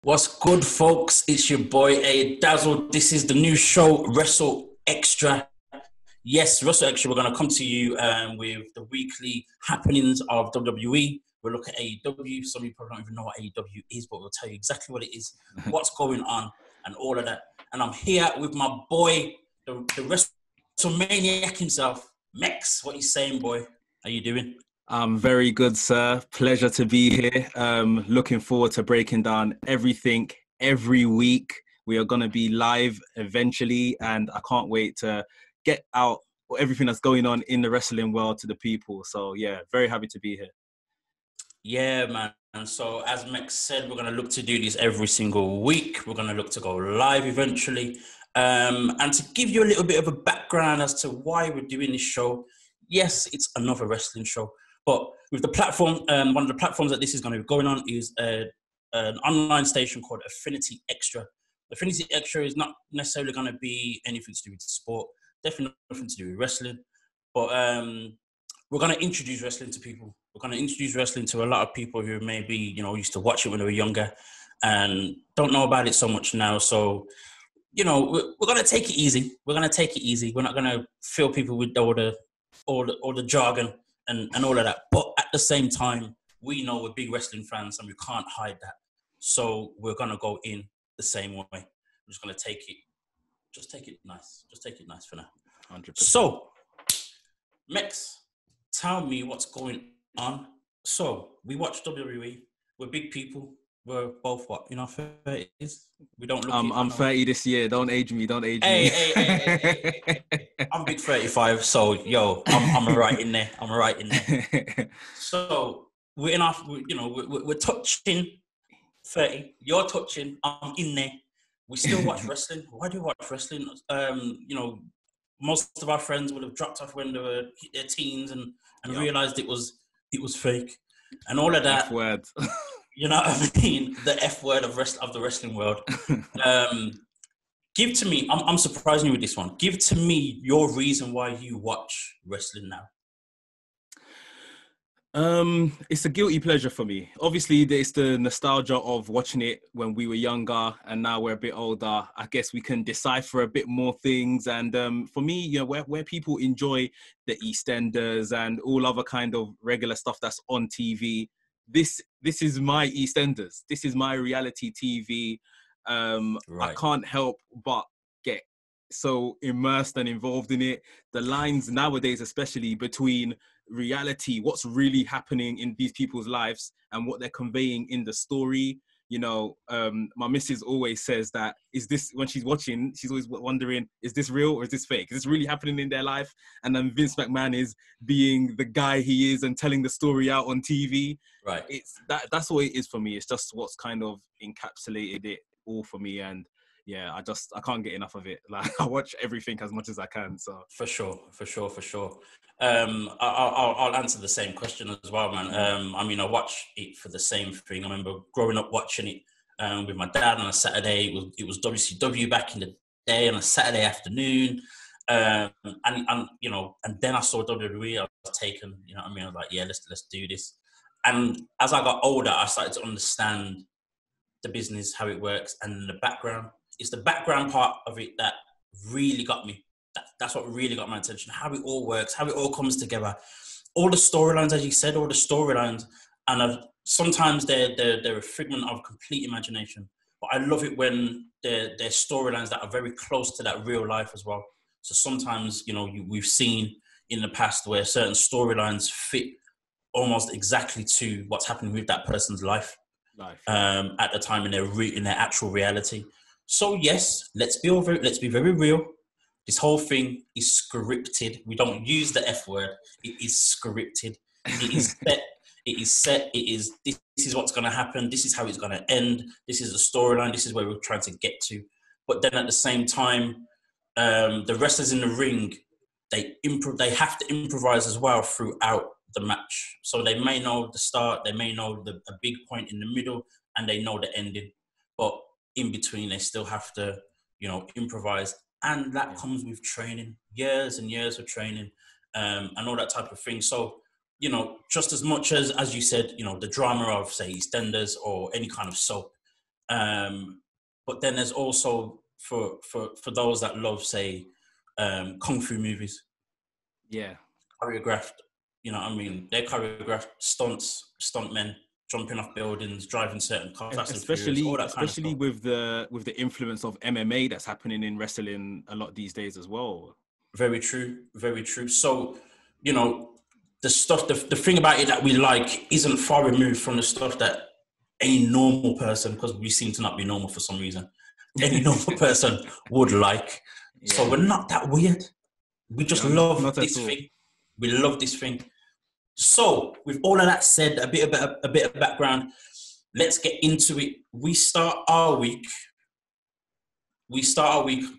What's good, folks? It's your boy ADazzle. This is the new show, WrestlXtra. Yes, WrestlXtra. We're going to come to you with the weekly happenings of WWE. We'll look at AEW. Some people don't even know what AEW is, but we'll tell you exactly what it is, what's going on, and all of that. And I'm here with my boy, the WrestleManiac himself, Mekz. What you saying, boy? How you doing? I'm very good, sir. Pleasure to be here. Looking forward to breaking down everything every week. We are going to be live eventually, and I can't wait to get out everything that's going on in the wrestling world to the people. So, yeah, very happy to be here. Yeah, man. And so, as Mekz said, we're going to look to do this every single week. We're going to look to go live eventually. And to give you a little bit of a background as to why we're doing this show, yes, it's another wrestling show. But with the platform, one of the platforms that this is going to be going on is an online station called Affinity Extra. Affinity Extra is not necessarily going to be anything to do with sport, definitely nothing to do with wrestling. But we're going to introduce wrestling to people. We're going to introduce wrestling to a lot of people who maybe, used to watch it when they were younger and don't know about it so much now. So, we're going to take it easy. We're going to take it easy. We're not going to fill people with all the jargon and all of that. But at the same time, we know we're big wrestling fans and we can't hide that. So we're going to go in the same way. We're just going to take it nice. Just take it nice for now. 100%. So, Mekz, tell me what's going on. So, we watch WWE. We're big people. We're both what? In our 30s? We don't look I'm 30 this year. Don't age me. Hey. I'm big 35, so yo, I'm right in there. I'm right in there. So we're in our, we're touching 30. You're touching. I'm in there. We still watch wrestling. Why do we watch wrestling? Most of our friends would have dropped off when they were hit their teens and realized it was fake, and all of that. F word. You know what I mean? The F word of the wrestling world. Give to me, I'm surprising you with this one. Give to me your reason why you watch wrestling now. It's a guilty pleasure for me. Obviously, it's the nostalgia of watching it when we were younger, and now we're a bit older. I guess we can decipher a bit more things. And for me, where people enjoy the EastEnders and all other kind of regular stuff that's on TV, this is my EastEnders. This is my reality TV. Right. I can't help but get so immersed and involved in it. The lines nowadays, especially between reality, what's really happening in these people's lives and what they're conveying in the story. My missus always says that, when she's watching, she's always wondering, is this real or is this fake? Is this really happening in their life? And then Vince McMahon is being the guy he is and telling the story out on TV. Right. That's what it is for me. It's just what's kind of encapsulated it all for me. And yeah, I can't get enough of it. Like, I watch everything as much as I can. So for sure. I'll answer the same question as well, man. I watch it for the same thing. I remember growing up watching it with my dad on a Saturday. It was WCW back in the day on a Saturday afternoon. And then I saw WWE. I was taken. I was like, yeah, let's do this. And as I got older, I started to understand the business, how it works, and the background. It's the background part of it that really got me. That's what really got my attention. How it all works, how it all comes together. All the storylines, as you said, and sometimes they're a figment of complete imagination. But I love it when they're storylines that are very close to that real life as well. So sometimes, we've seen in the past where certain storylines fit almost exactly to what's happening with that person's life. At the time in their actual reality. So yes, let's be very real. This whole thing is scripted. We don't use the F word. It is scripted. It is set. It is set. This is what's going to happen. This is how it's going to end. This is the storyline. This is where we're trying to get to. But then at the same time, the wrestlers in the ring, they have to improvise as well throughout the match. So they may know the start, they may know a big point in the middle, and they know the ending. But in between, they still have to, improvise. And that comes with training, years and years of training, and all that type of thing. So you know, just as much as you said, you know, the drama of, say, EastEnders or any kind of soap. But then there's also for those that love, say, kung fu movies. Yeah. Choreographed, you know what I mean? They're choreographed stuntmen jumping off buildings, driving certain cars, Fast and Furious, all that kind of stuff. with the influence of MMA that's happening in wrestling a lot these days as well. Very true, very true. So, you know, the thing about it that we like isn't far removed from the stuff that any normal person, because we seem to not be normal for some reason, any normal person would like. Yeah. So we're not that weird. We just love this thing. We love this thing. So with all of that said, a bit of background, let's get into it. We start our week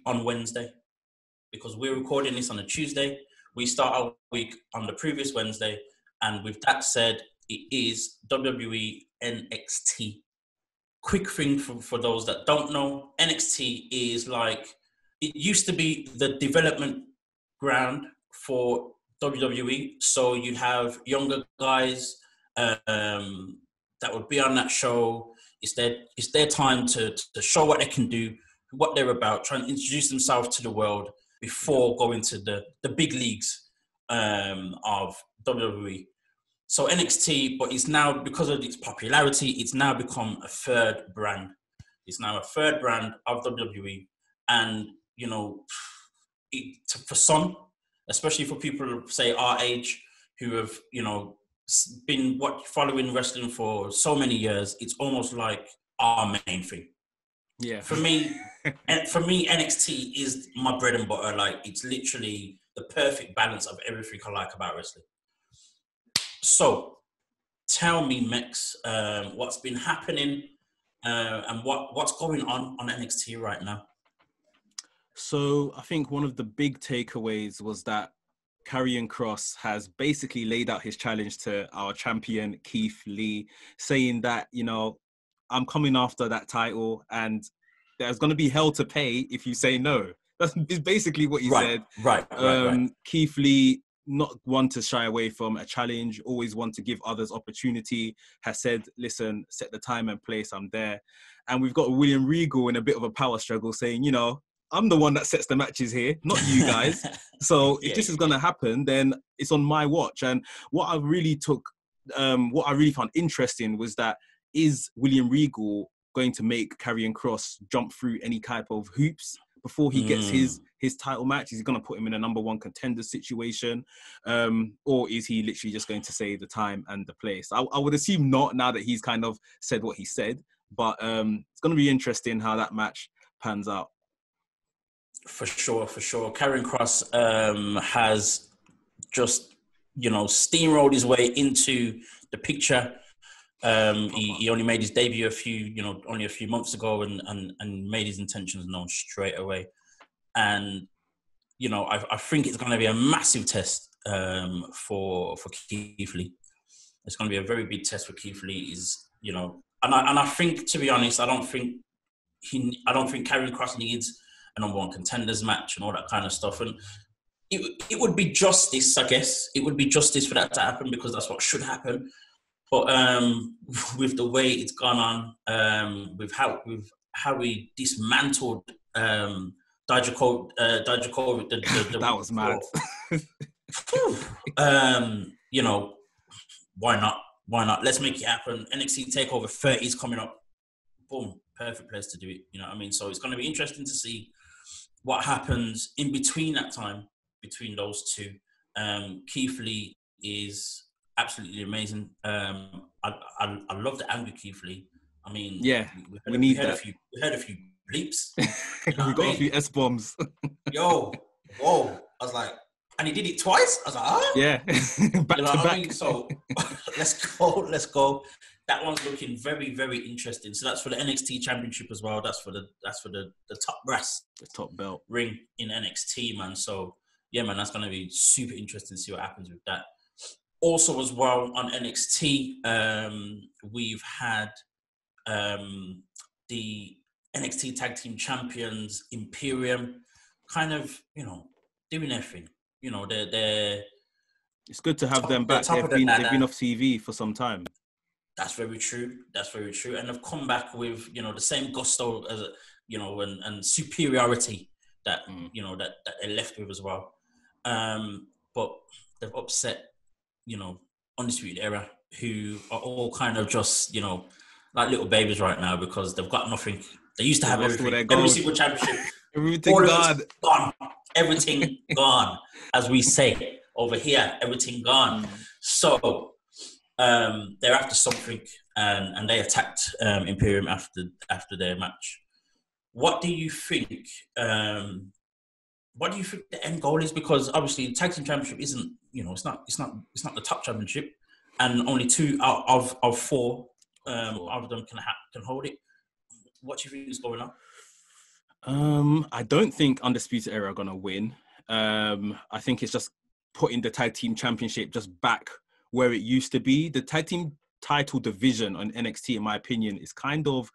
on Wednesday because we're recording this on a Tuesday. We start our week on the previous Wednesday. And with that said, it is WWE NXT. Quick thing for those that don't know, NXT is like, it used to be the development ground for WWE. So you'd have younger guys that would be on that show. It's their time to show what they can do, what they're about, try and introduce themselves to the world before going to the big leagues of WWE. So NXT, but it's now, because of its popularity, it's now become a third brand. It's now a third brand of WWE. And, you know, for some, especially for people, say, our age, who have, you know, been following wrestling for so many years, it's almost like our main thing. Yeah. For me, NXT is my bread and butter. Like, it's literally the perfect balance of everything I like about wrestling. So, tell me, Mekz, what's been happening and what's going on NXT right now? So, I think one of the big takeaways was that Karrion Kross has basically laid out his challenge to our champion, Keith Lee, saying that, you know, I'm coming after that title and there's going to be hell to pay if you say no. That's basically what he said. Right. Keith Lee, not one to shy away from a challenge, always want to give others opportunity, has said, listen, set the time and place, I'm there. And we've got William Regal in a bit of a power struggle saying, you know, I'm the one that sets the matches here, not you guys. So if this is going to happen, then it's on my watch. And what I really found interesting was that, is William Regal going to make Karrion Kross jump through any type of hoops before he gets his title match? Is he going to put him in a number one contender situation? Or is he literally just going to say the time and the place? I would assume not, now that he's kind of said what he said. But it's going to be interesting how that match pans out. For sure. Karrion Kross has just, you know, steamrolled his way into the picture. He only made his debut only a few months ago and made his intentions known straight away. And, you know, I think it's going to be a massive test for Keith Lee. It's going to be a very big test for Keith Lee. You know, and I think, to be honest, I don't think Karrion Kross needs a number one contenders match and all that kind of stuff. And it would be justice, I guess. It would be justice for that to happen, because that's what should happen. But with the way it's gone on, with how we dismantled Dijakovic, that was mad. You know, why not? Let's make it happen. NXT TakeOver 30 is coming up. Boom, perfect place to do it. You know what I mean? So it's going to be interesting to see what happens in between that time, between those two. Keith Lee is absolutely amazing. I love the angry Keith Lee. I mean, yeah, we heard a few bleeps. We got a few S-bombs. Yo, whoa! I was like, and he did it twice. I was like, ah, yeah, back you know to what back. I mean? So let's go. That one's looking very, very interesting. So that's for the NXT Championship as well. That's for the top brass, the top belt ring in NXT, man. So yeah, man, that's gonna be super interesting to see what happens with that. Also, as well, on NXT, we've had the NXT Tag Team Champions Imperium kind of, you know, doing their thing. You know, It's good to have them back. They've been off TV for some time. That's very true. And they've come back with, the same gusto as, and superiority that, that they left with as well. But they've upset, Undisputed Era, who are all kind of just, like little babies right now because they've got nothing. They used to have everything. Every single championship. Everything gone. Everything gone, as we say over here. Everything gone. So they're after something, and they attacked Imperium after their match. What do you think? What do you think the end goal is? Because obviously, the tag team championship isn't. It's not the top championship, and only 2 out of 4 of them can hold it. What do you think is going on? I don't think Undisputed Era are going to win. I think it's just putting the tag team championship just back where it used to be. The tag team title division on NXT, in my opinion, is kind of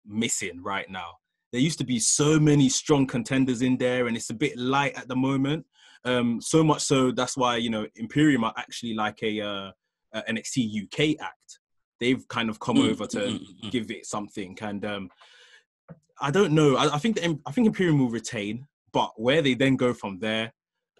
missing right now. There used to be so many strong contenders in there, and it's a bit light at the moment. So much so, that's why, Imperium are actually like a NXT UK act. They've kind of come over to give it something. And I don't know. I think Imperium will retain, but where they then go from there,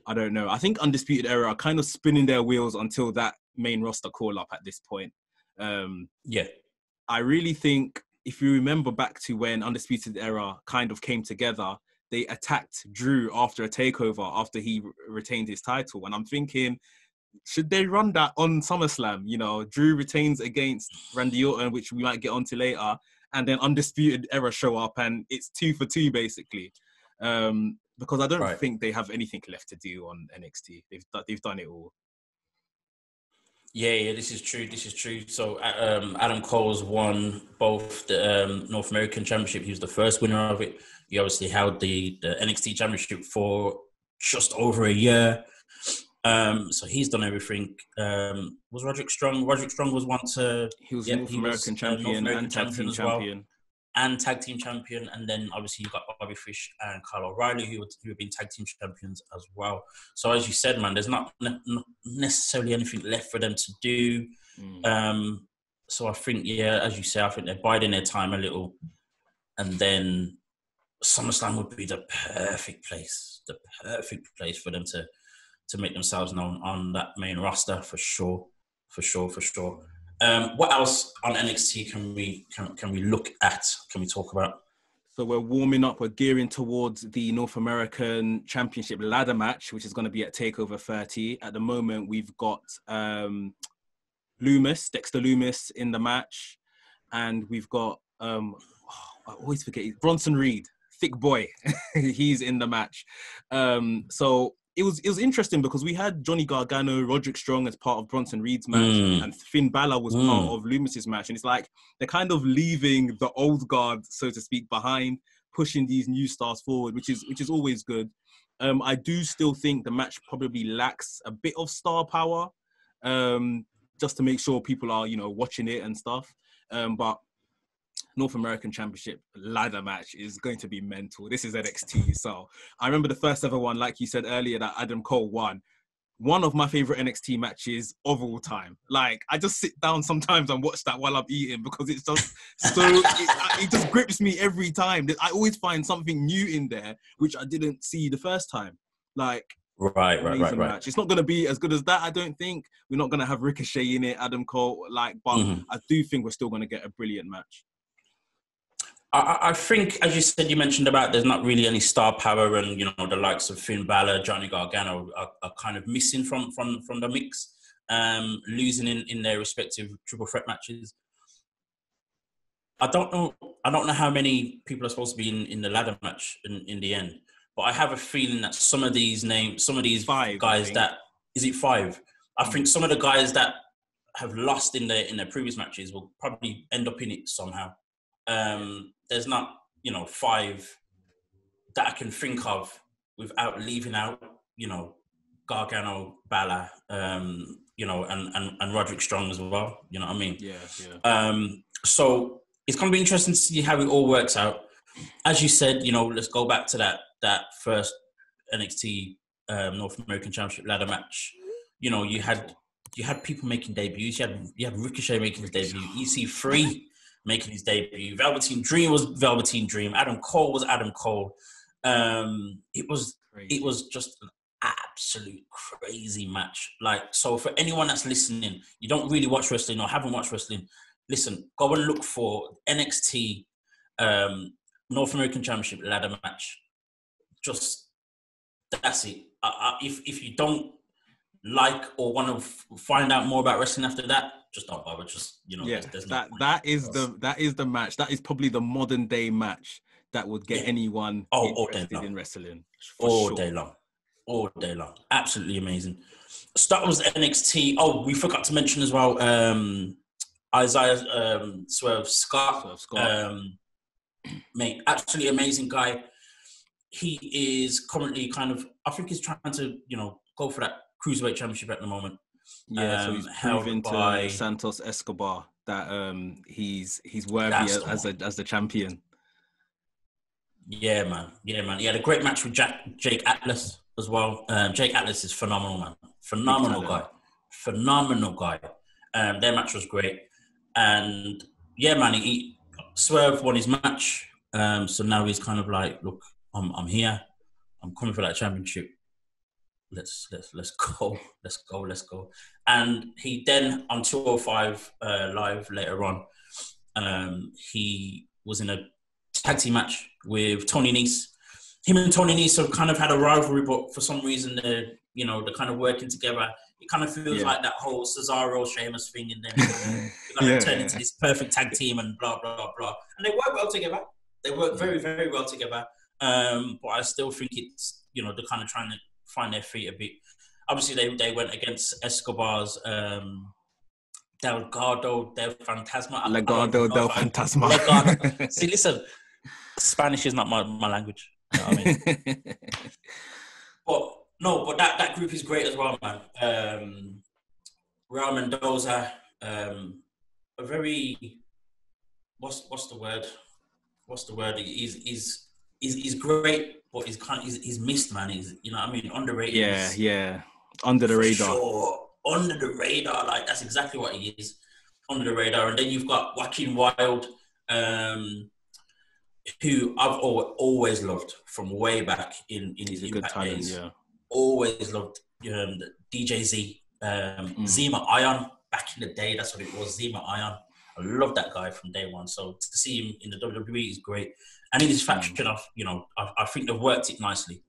I don't know. I think Undisputed Era are kind of spinning their wheels until that main roster call up at this point. I really think if you remember back to when Undisputed Era kind of came together, they attacked Drew after a takeover after he retained his title. And I'm thinking, should they run that on SummerSlam? Drew retains against Randy Orton, which we might get onto later, and then Undisputed Era show up and it's 2 for 2 basically. Because I don't think they have anything left to do on NXT. They've done it all. Yeah, this is true. So Adam Cole's won both the North American Championship. He was the first winner of it. He obviously held the NXT Championship for just over a year. So he's done everything. Was Roderick Strong? Roderick Strong was one to... He was North American champion and tag team champion. And tag team champion. And then obviously you've got Bobby Fish and Kyle O'Reilly who have been tag team champions as well. So as you said, man, there's not necessarily anything left for them to do. So I think, as you say, I think they're biding their time a little. And then SummerSlam would be the perfect place for them to make themselves known on that main roster for sure. What else on NXT can we look at? Can we talk about? So we're warming up. We're gearing towards the North American Championship ladder match, which is going to be at TakeOver 30. At the moment, we've got Dexter Lumis in the match, and we've got I always forget Bronson Reed, thick boy. He's in the match. So it was interesting because we had Johnny Gargano, Roderick Strong as part of Bronson Reed's match, and Finn Balor was part of Lumis's match. And it's like they're kind of leaving the old guard, so to speak, behind, pushing these new stars forward, which is always good. I do still think the match probably lacks a bit of star power, just to make sure people are, watching it and stuff. But North American Championship ladder match is going to be mental. This is NXT. So I remember the first ever one, like you said earlier, that Adam Cole won. One of my favorite NXT matches of all time. Like, I just sit down sometimes and watch that while I'm eating because it's just so, it just grips me every time. I always find something new in there, which I didn't see the first time. Like, Right. Match. It's not going to be as good as that, I don't think. We're not going to have Ricochet in it, Adam Cole, but I do think we're still going to get a brilliant match. I think, as you said, you mentioned about there's not really any star power, and the likes of Finn Balor, Johnny Gargano are kind of missing from the mix, losing in their respective triple threat matches. I don't know how many people are supposed to be in the ladder match in the end, but I have a feeling that some of these five, guys that is it 5? I think some of the guys that have lost in their previous matches will probably end up in it somehow. There's not, 5 that I can think of without leaving out, Gargano, Balor, and Roderick Strong as well. You know what I mean? Yeah. So it's going to be interesting to see how it all works out. As you said, let's go back to that first NXT North American Championship ladder match. you know, you had people making debuts. You had Ricochet making his debut. EC3 making his debut. Velveteen Dream was Velveteen Dream. Adam Cole was Adam Cole. It was just an absolute crazy match. Like, so for anyone that's listening, you don't really watch wrestling or haven't watched wrestling, listen, go and look for NXT North American Championship ladder match. Just, that's it. If you don't like or want to find out more about wrestling after that, just don't bother. Just, you know, there's that is the match. That is probably the modern day match that would get anyone interested in wrestling. All day long. Absolutely amazing. Start was NXT. Oh, we forgot to mention as well, Isaiah Swerve Scott. Mate, absolutely amazing guy. He is currently I think he's trying to, you know, go for that Cruiserweight Championship at the moment. Yeah, so he's proving to Santos Escobar that he's worthy as the champion. Yeah, man. He had a great match with Jake Atlas as well. Jake Atlas is phenomenal, man. Phenomenal guy. Their match was great. And yeah, man, Swerve won his match. So now he's kind of like, look, I'm here. I'm coming for that championship. Let's go. Let's go. And he then on 205 Live later on, he was in a tag team match with Tony Nese. Him and Tony Nese have kind of had a rivalry, but for some reason they're kind of working together. It kind of feels like that whole Cesaro Sheamus thing, and then they're going to turn into this perfect tag team and blah blah blah. And they work well together. They work very, very well together. But I still think it's, you know, they're kind of trying to find their feet a bit. Obviously, they went against Escobar's Delgado del Fantasma. Legado del Fantasma. See, listen, Spanish is not my language. You know what I mean? But that group is great as well, man. Raul Mendoza, a very what's the word? He's great, but he's missed, man. He's, you know what I mean, underrated. Yeah. Under the radar. Sure. Under the radar, like that's exactly what he is. Under the radar. And then you've got Joaquin Wilde, who I've always loved from way back in his Impact days. Yeah. Always loved DJ Z, Zima Ion back in the day. That's what it was, Zima Ion. I love that guy from day one. So to see him in the WWE is great. And in his faction, you know, I think they've worked it nicely.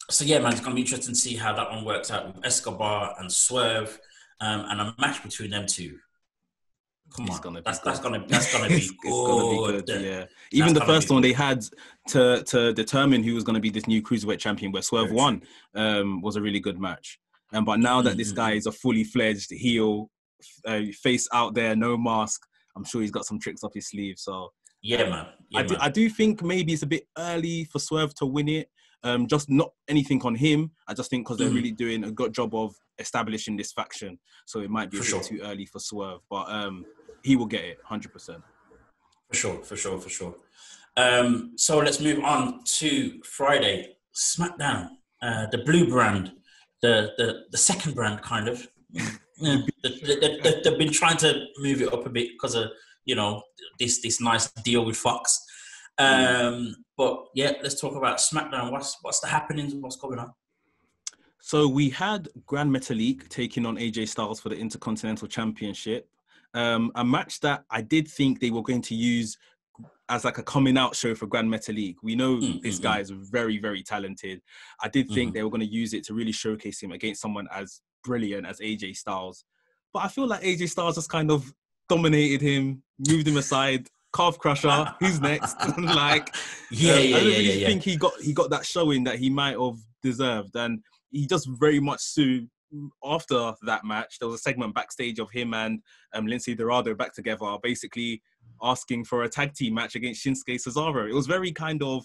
So yeah, man, it's gonna be interesting to see how that one works out with Escobar and Swerve, and a match between them two. That's gonna be good. Yeah. Even the first one they had to determine who was gonna be this new cruiserweight champion, where Swerve won, was a really good match. But now that this guy is a fully fledged heel, face out there, no mask, I'm sure he's got some tricks up his sleeve. So man. I do think maybe it's a bit early for Swerve to win it. Just not anything on him. I just think because they're really doing a good job of establishing this faction, so it might be a bit too early for Swerve. But he will get it 100%. For sure. So let's move on to Friday. Smackdown, the blue brand, the second brand, kind of. They've been trying to move it up a bit because of, you know, this nice deal with Fox. But yeah, let's talk about Smackdown. What's the happenings? What's going on? So we had Gran Metalik taking on AJ Styles for the Intercontinental Championship. A match that I did think they were going to use as like a coming out show for Gran Metalik. We know this guy is very, very talented. I did think they were going to use it to really showcase him against someone as brilliant as AJ Styles. But I feel like AJ Styles just kind of dominated him, moved him aside. Calf crusher, who's next? I don't really think he got that showing that he might have deserved. And he just very much so, after that match, there was a segment backstage of him and Lindsay Dorado back together, basically asking for a tag team match against Shinsuke Cesaro. It was very kind of,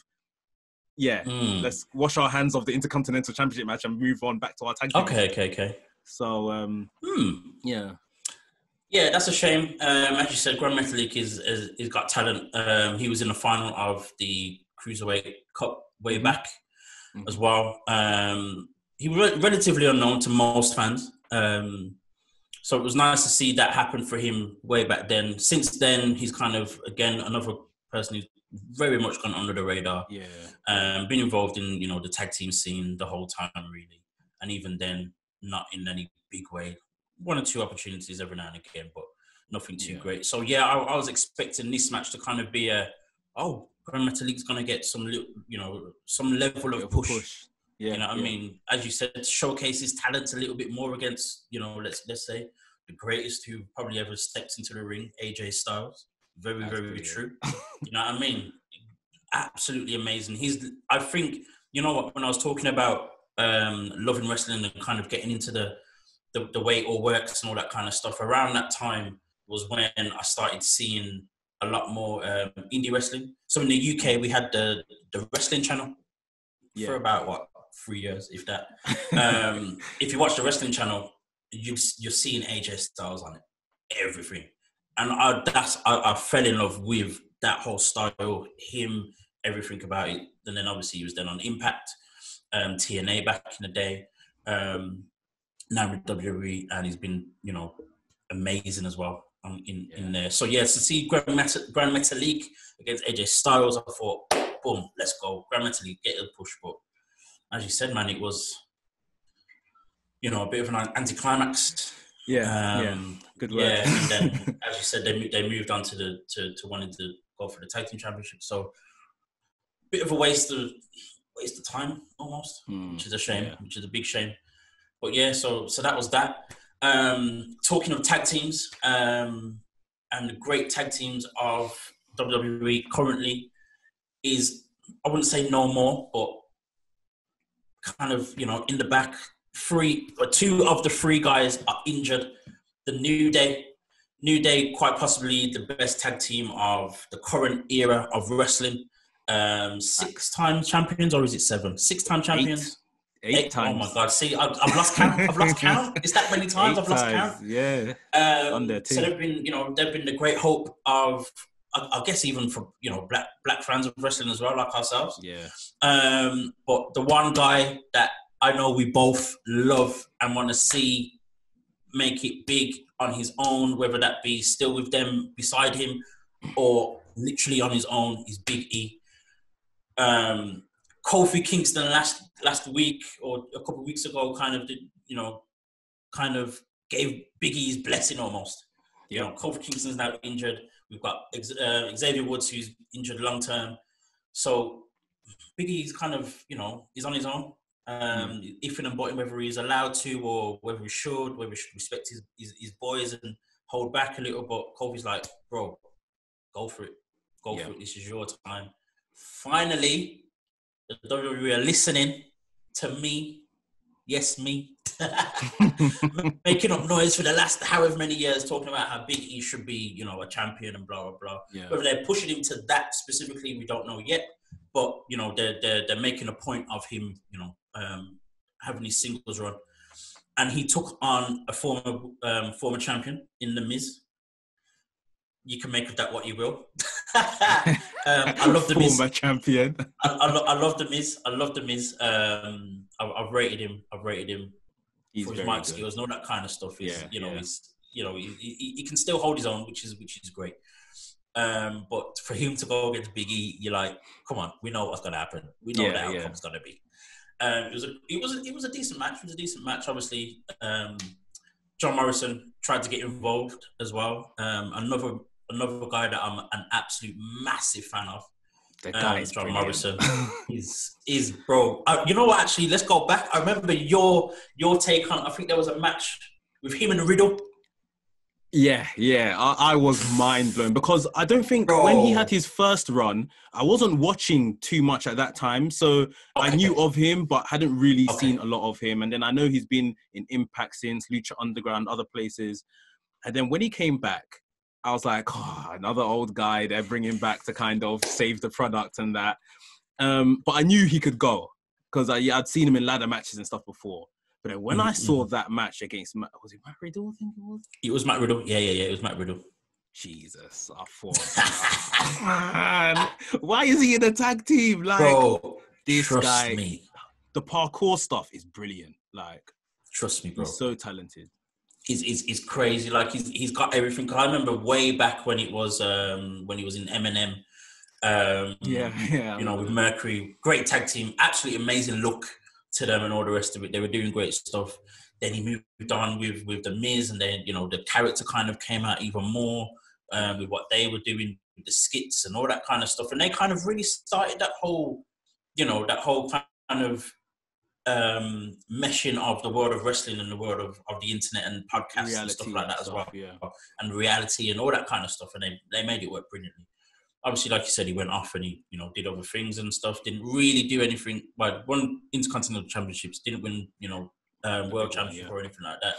let's wash our hands of the Intercontinental Championship match and move on back to our tag team. Okay. So, Yeah, that's a shame. As you said, Gran Metalik is got talent. He was in the final of the Cruiserweight Cup way back as well. he was relatively unknown to most fans. So it was nice to see that happen for him way back then. Since then, he's kind of, again, another person who's very much gone under the radar. Yeah. Been involved in, the tag team scene the whole time, really. And even then, not in any big way. 1 or 2 opportunities every now and again, but nothing too great. So, yeah, I was expecting this match to kind of be Grand Metalik's going to get some, some level of push. Yeah, you know what I mean? As you said, showcase his talent a little bit more against, let's say, the greatest who probably ever stepped into the ring, AJ Styles. Very, That's very brilliant. True. You know what I mean? Absolutely amazing. I think, you know what, when I was talking about loving wrestling and kind of getting into the way it all works and all that kind of stuff, around that time was when I started seeing a lot more indie wrestling. So in the UK, we had the wrestling channel for about, 3 years, if that. If you watch the wrestling channel, you're seeing AJ Styles on it, everything. And I fell in love with that whole style, him, everything about it. And then obviously he was then on Impact, TNA back in the day, now with WWE, and he's been, amazing as well in there. So yeah, to see Grand Metalik against AJ Styles, I thought, boom, let's go. Grand Metalik, get a push. But as you said, man, it was, a bit of an anticlimax. Good work. Yeah, and then, as you said, they moved on to wanting to go for the tag team championship. So, bit of a waste of time almost, which is a shame, which is a big shame. But yeah, so that was that. Talking of tag teams, and the great tag teams of WWE currently is, I wouldn't say no more, but kind of, in the back. 2 of the 3 guys are injured. The New Day, quite possibly the best tag team of the current era of wrestling. 6-time champions, or is it 7? 6-time champions. 8 times. Oh my God! See, I've lost count. It's that many times I've lost count. Yeah. So they've been the great hope of, I guess, even for black fans of wrestling as well, like ourselves. Yeah. But the one guy that I know we both love and want to see make it big on his own, whether that be still with them beside him or literally on his own, is Big E. Kofi Kingston last week or a couple of weeks ago kind of gave Big E his blessing almost. Kofi Kingston's now injured. We've got Xavier Woods, who's injured long term. So Big E's kind of, he's on his own. If and button, whether he's allowed to or whether we should respect his boys and hold back a little. But Kofi's like, bro, go for it. Go for it. This is your time. Finally, the WWE are listening to me. Yes, me. Making up noise for the last however many years, talking about how Big E should be, a champion and blah, blah, blah. Yeah. Whether they're pushing him to that specifically, we don't know yet. But, they're making a point of him, having his singles run. And he took on a former champion in The Miz. You can make of that what you will. I love The Miz. Former champion. I love The Miz. I love The Miz. I've rated him. He's for his mic skills and all that kind of stuff. He can still hold his own, which is great. But for him to go against Big E, you're like, come on, we know what's going to happen. We know what the outcome's going to be. It was a decent match. It was a decent match. Obviously, John Morrison tried to get involved as well. Another guy that I'm an absolute massive fan of. The guy is John brilliant. Morrison is bro. You know what? Actually, let's go back. I remember your take on. I think there was a match with him and Riddle. Yeah. I was mind blown because I don't think when he had his first run, I wasn't watching too much at that time. So I knew of him, but hadn't really seen a lot of him. And then I know he's been in Impact since, Lucha Underground, other places. And then when he came back, I was like, another old guy they're bringing back to kind of save the product and that. But I knew he could go because I'd seen him in ladder matches and stuff before. But then when I saw that match against, was it Matt Riddle, I think it was? It was Matt Riddle. Yeah, it was Matt Riddle. Jesus, I thought, man, why is he in a tag team? Like, bro, this trust guy, me. the parkour stuff is brilliant. Like, trust me, bro. He's so talented. He's crazy. Like he's got everything. I remember way back when it was when he was in Eminem. You know, with Mercury, great tag team, absolutely amazing look to them and all the rest of it. They were doing great stuff. Then he moved on with the Miz, and then, you know, the character kind of came out even more with what they were doing with the skits and all that kind of stuff. And they kind of really started that whole, you know, that whole kind of meshing of the world of wrestling and the world of the internet and podcasts reality and stuff like that as well. Yeah. And reality and all that kind of stuff. And they made it work brilliantly. Obviously, like you said, he went off and he, you know, did other things and stuff. Didn't really do anything. Well, won Intercontinental Championships. Didn't win, you know, World Championship or anything like that.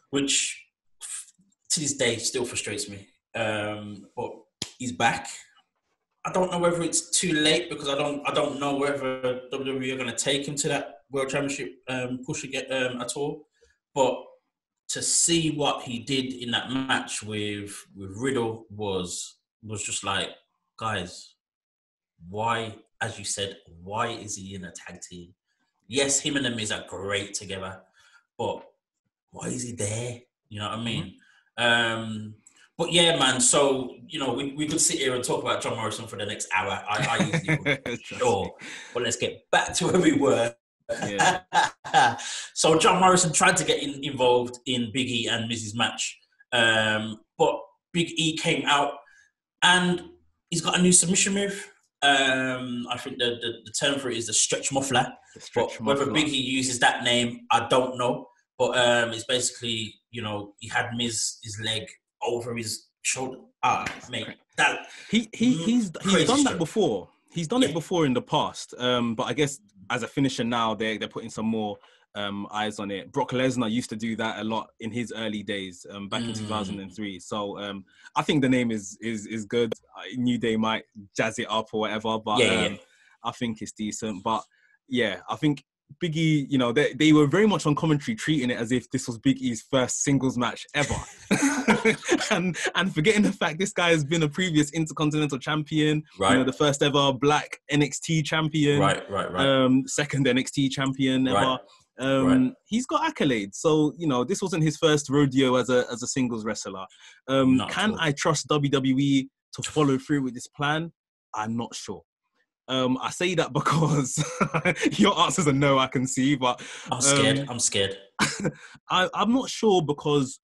Which, to this day, still frustrates me. But he's back. I don't know whether it's too late, because I don't know whether WWE are going to take him to that World Championship push again at all. But to see what he did in that match with Riddle was just like, guys, why, as you said, why is he in a tag team? Yes, him and the Miz are great together, but why is he there? You know what I mean? Mm-hmm. But yeah, man, so, you know, we could sit here and talk about John Morrison for the next hour. I usually would, sure. But let's get back to where we were. Yeah. So John Morrison tried to get involved in Big E and Miz's match. But Big E came out and he's got a new submission move. I think the term for it is the stretch muffler. Whether Big E uses that name, I don't know. But it's basically, you know, he had his leg over his shoulder. Mate, that he's done that before. He's done it before in the past. But I guess as a finisher now, they're putting some more eyes on it. Brock Lesnar used to do that a lot in his early days, back in 2003. So I think the name is good. New Day might jazz it up or whatever, but I think it's decent. But yeah, I think Big E, you know, they were very much on commentary treating it as if this was Big E's first singles match ever. and forgetting the fact this guy has been a previous Intercontinental champion, right? You know, the first ever black NXT champion, right. Second NXT champion ever. Right. He's got accolades, so you know this wasn't his first rodeo as a singles wrestler. Can I trust WWE to follow through with this plan? I'm not sure. I say that because your answer's a no, I can see, but I'm scared. I'm not sure, because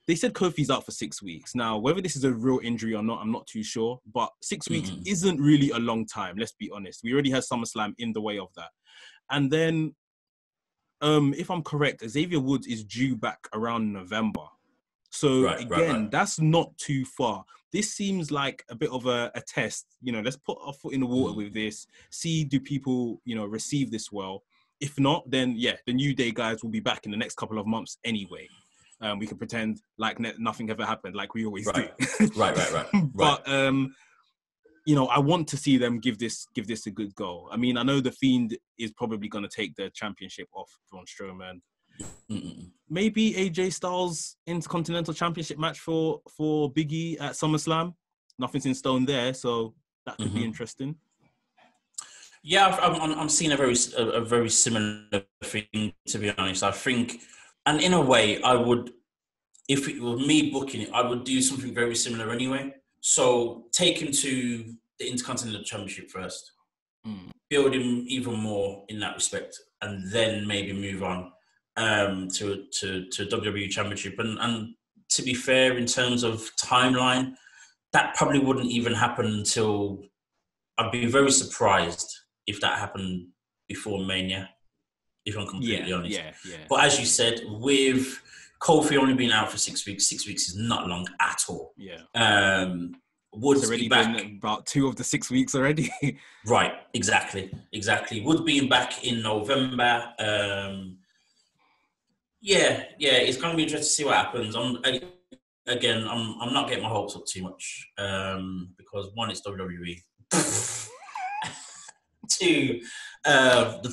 they said Kofi's out for 6 weeks. Now, whether this is a real injury or not, I'm not too sure, but 6 weeks isn't really a long time, let's be honest. We already had SummerSlam in the way of that. And then, if I'm correct, Xavier Woods is due back around November. So that's not too far. This seems like a bit of a test. You know, let's put our foot in the water with this. See, do people, you know, receive this well? If not, then yeah, the New Day guys will be back in the next couple of months anyway. We can pretend like nothing ever happened, like we always do. Right. But you know, I want to see them give this a good go. I mean, I know the Fiend is probably going to take the championship off Braun Strowman. Maybe AJ Styles Intercontinental Championship match for Big E at SummerSlam. Nothing's in stone there, so that could be interesting. Yeah, I'm seeing a very similar thing, to be honest. I think, and in a way, I would, if it were me booking it, I would do something very similar anyway. So take him to the Intercontinental Championship first, build him even more in that respect, and then maybe move on to WWE Championship. And to be fair, in terms of timeline, that probably wouldn't even happen until, I'd be very surprised if that happened before Mania, if I'm completely honest. Yeah. But as you said, with Kofi only being out for 6 weeks, 6 weeks is not long at all. Yeah. Woods already been about 2 of the 6 weeks already. Right, exactly. Wood being back in November. It's going to be interesting to see what happens. I'm not getting my hopes up too much because one, it's WWE. 2, the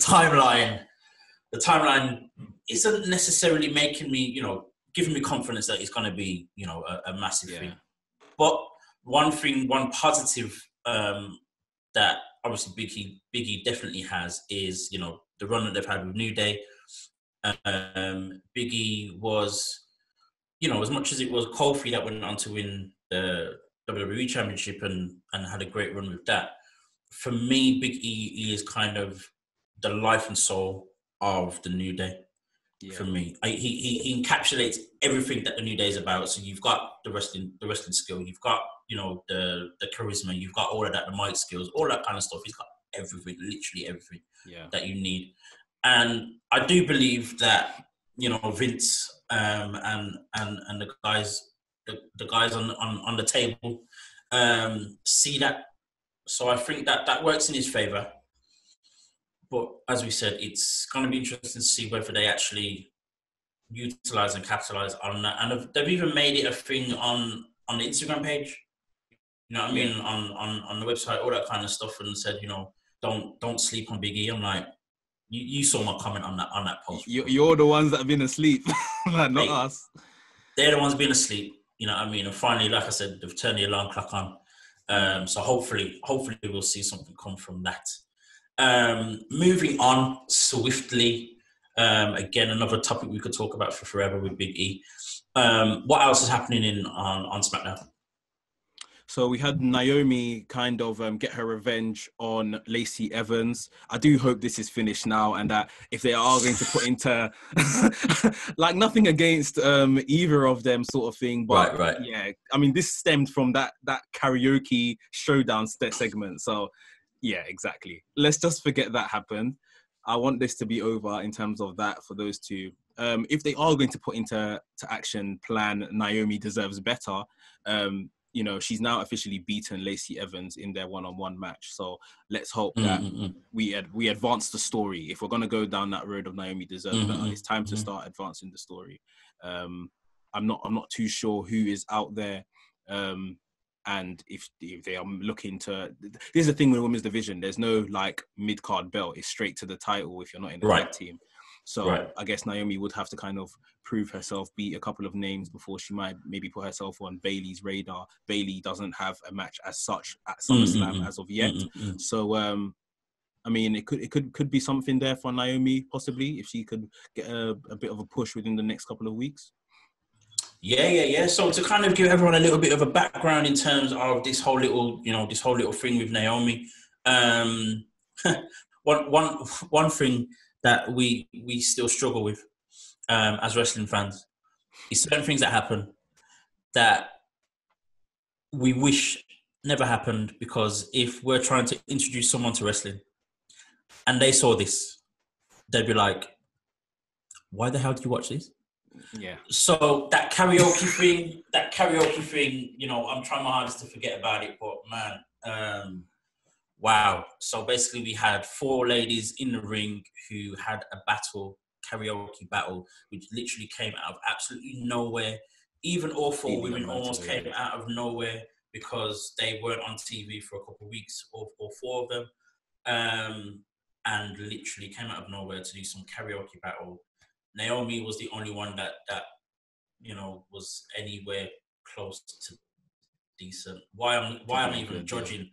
timeline isn't necessarily making me, you know, giving me confidence that it's going to be, you know, a massive thing. But one positive that obviously Biggie definitely has is, the run that they've had with New Day. Biggie was, as much as it was Kofi that went on to win the WWE Championship and had a great run with that. For me, Big E is kind of the life and soul of the New Day. Yeah. For me, he encapsulates everything that the New Day is about. So you've got the wrestling skill, you've got the charisma, you've got all of that, the mic skills, all that kind of stuff. He's got everything, literally everything that you need. And I do believe that Vince and the guys on the table see that. So I think that works in his favor. But as we said, it's going to be interesting to see whether they actually utilize and capitalize on that. And they've even made it a thing on the Instagram page. You know what I mean? On the website, all that kind of stuff, and said, don't sleep on Big E. I'm like, you saw my comment on that post. You're the ones that have been asleep, not us. They're the ones being asleep. You know what I mean? And finally, like I said, they've turned the alarm clock on. So hopefully we'll see something come from that. Moving on swiftly, again, another topic we could talk about for forever with Big E. What else is happening on SmackDown? So we had Naomi kind of get her revenge on Lacey Evans. I do hope this is finished now, and that if they are going to put into like nothing against either of them sort of thing, but right. Yeah, I mean this stemmed from that karaoke showdown segment. So yeah, exactly. Let's just forget that happened. I want this to be over in terms of that for those two. If they are going to put into action plan Naomi Deserves Better, she's now officially beaten Lacey Evans in their one-on-one match. So let's hope that we advance the story. If we're going to go down that road of Naomi Deserves Better, it's time to start advancing the story. I'm not too sure who is out there. And if they are looking to, this is the thing with the women's division. There's no like mid-card belt. It's straight to the title if you're not in the tag team. So I guess Naomi would have to kind of prove herself, beat a couple of names before she might maybe put herself on Bayley's radar. Bayley doesn't have a match as such at SummerSlam as of yet. So I mean, it could be something there for Naomi possibly if she could get a bit of a push within the next couple of weeks. Yeah. So to kind of give everyone a little bit of a background in terms of this whole little thing with Naomi. One thing that we still struggle with as wrestling fans is certain things that happen that we wish never happened, because if we're trying to introduce someone to wrestling and they saw this, they'd be like, why the hell did you watch this? Yeah. So that karaoke thing, I'm trying my hardest to forget about it, but man, wow. So basically we had 4 ladies in the ring who had a karaoke battle, which literally came out of absolutely nowhere. Even all 4 women almost came out of nowhere because they weren't on TV for a couple of weeks, or 4 of them, and literally came out of nowhere to do some karaoke battle. Naomi was the only one that was anywhere close to decent. Why I'm even judging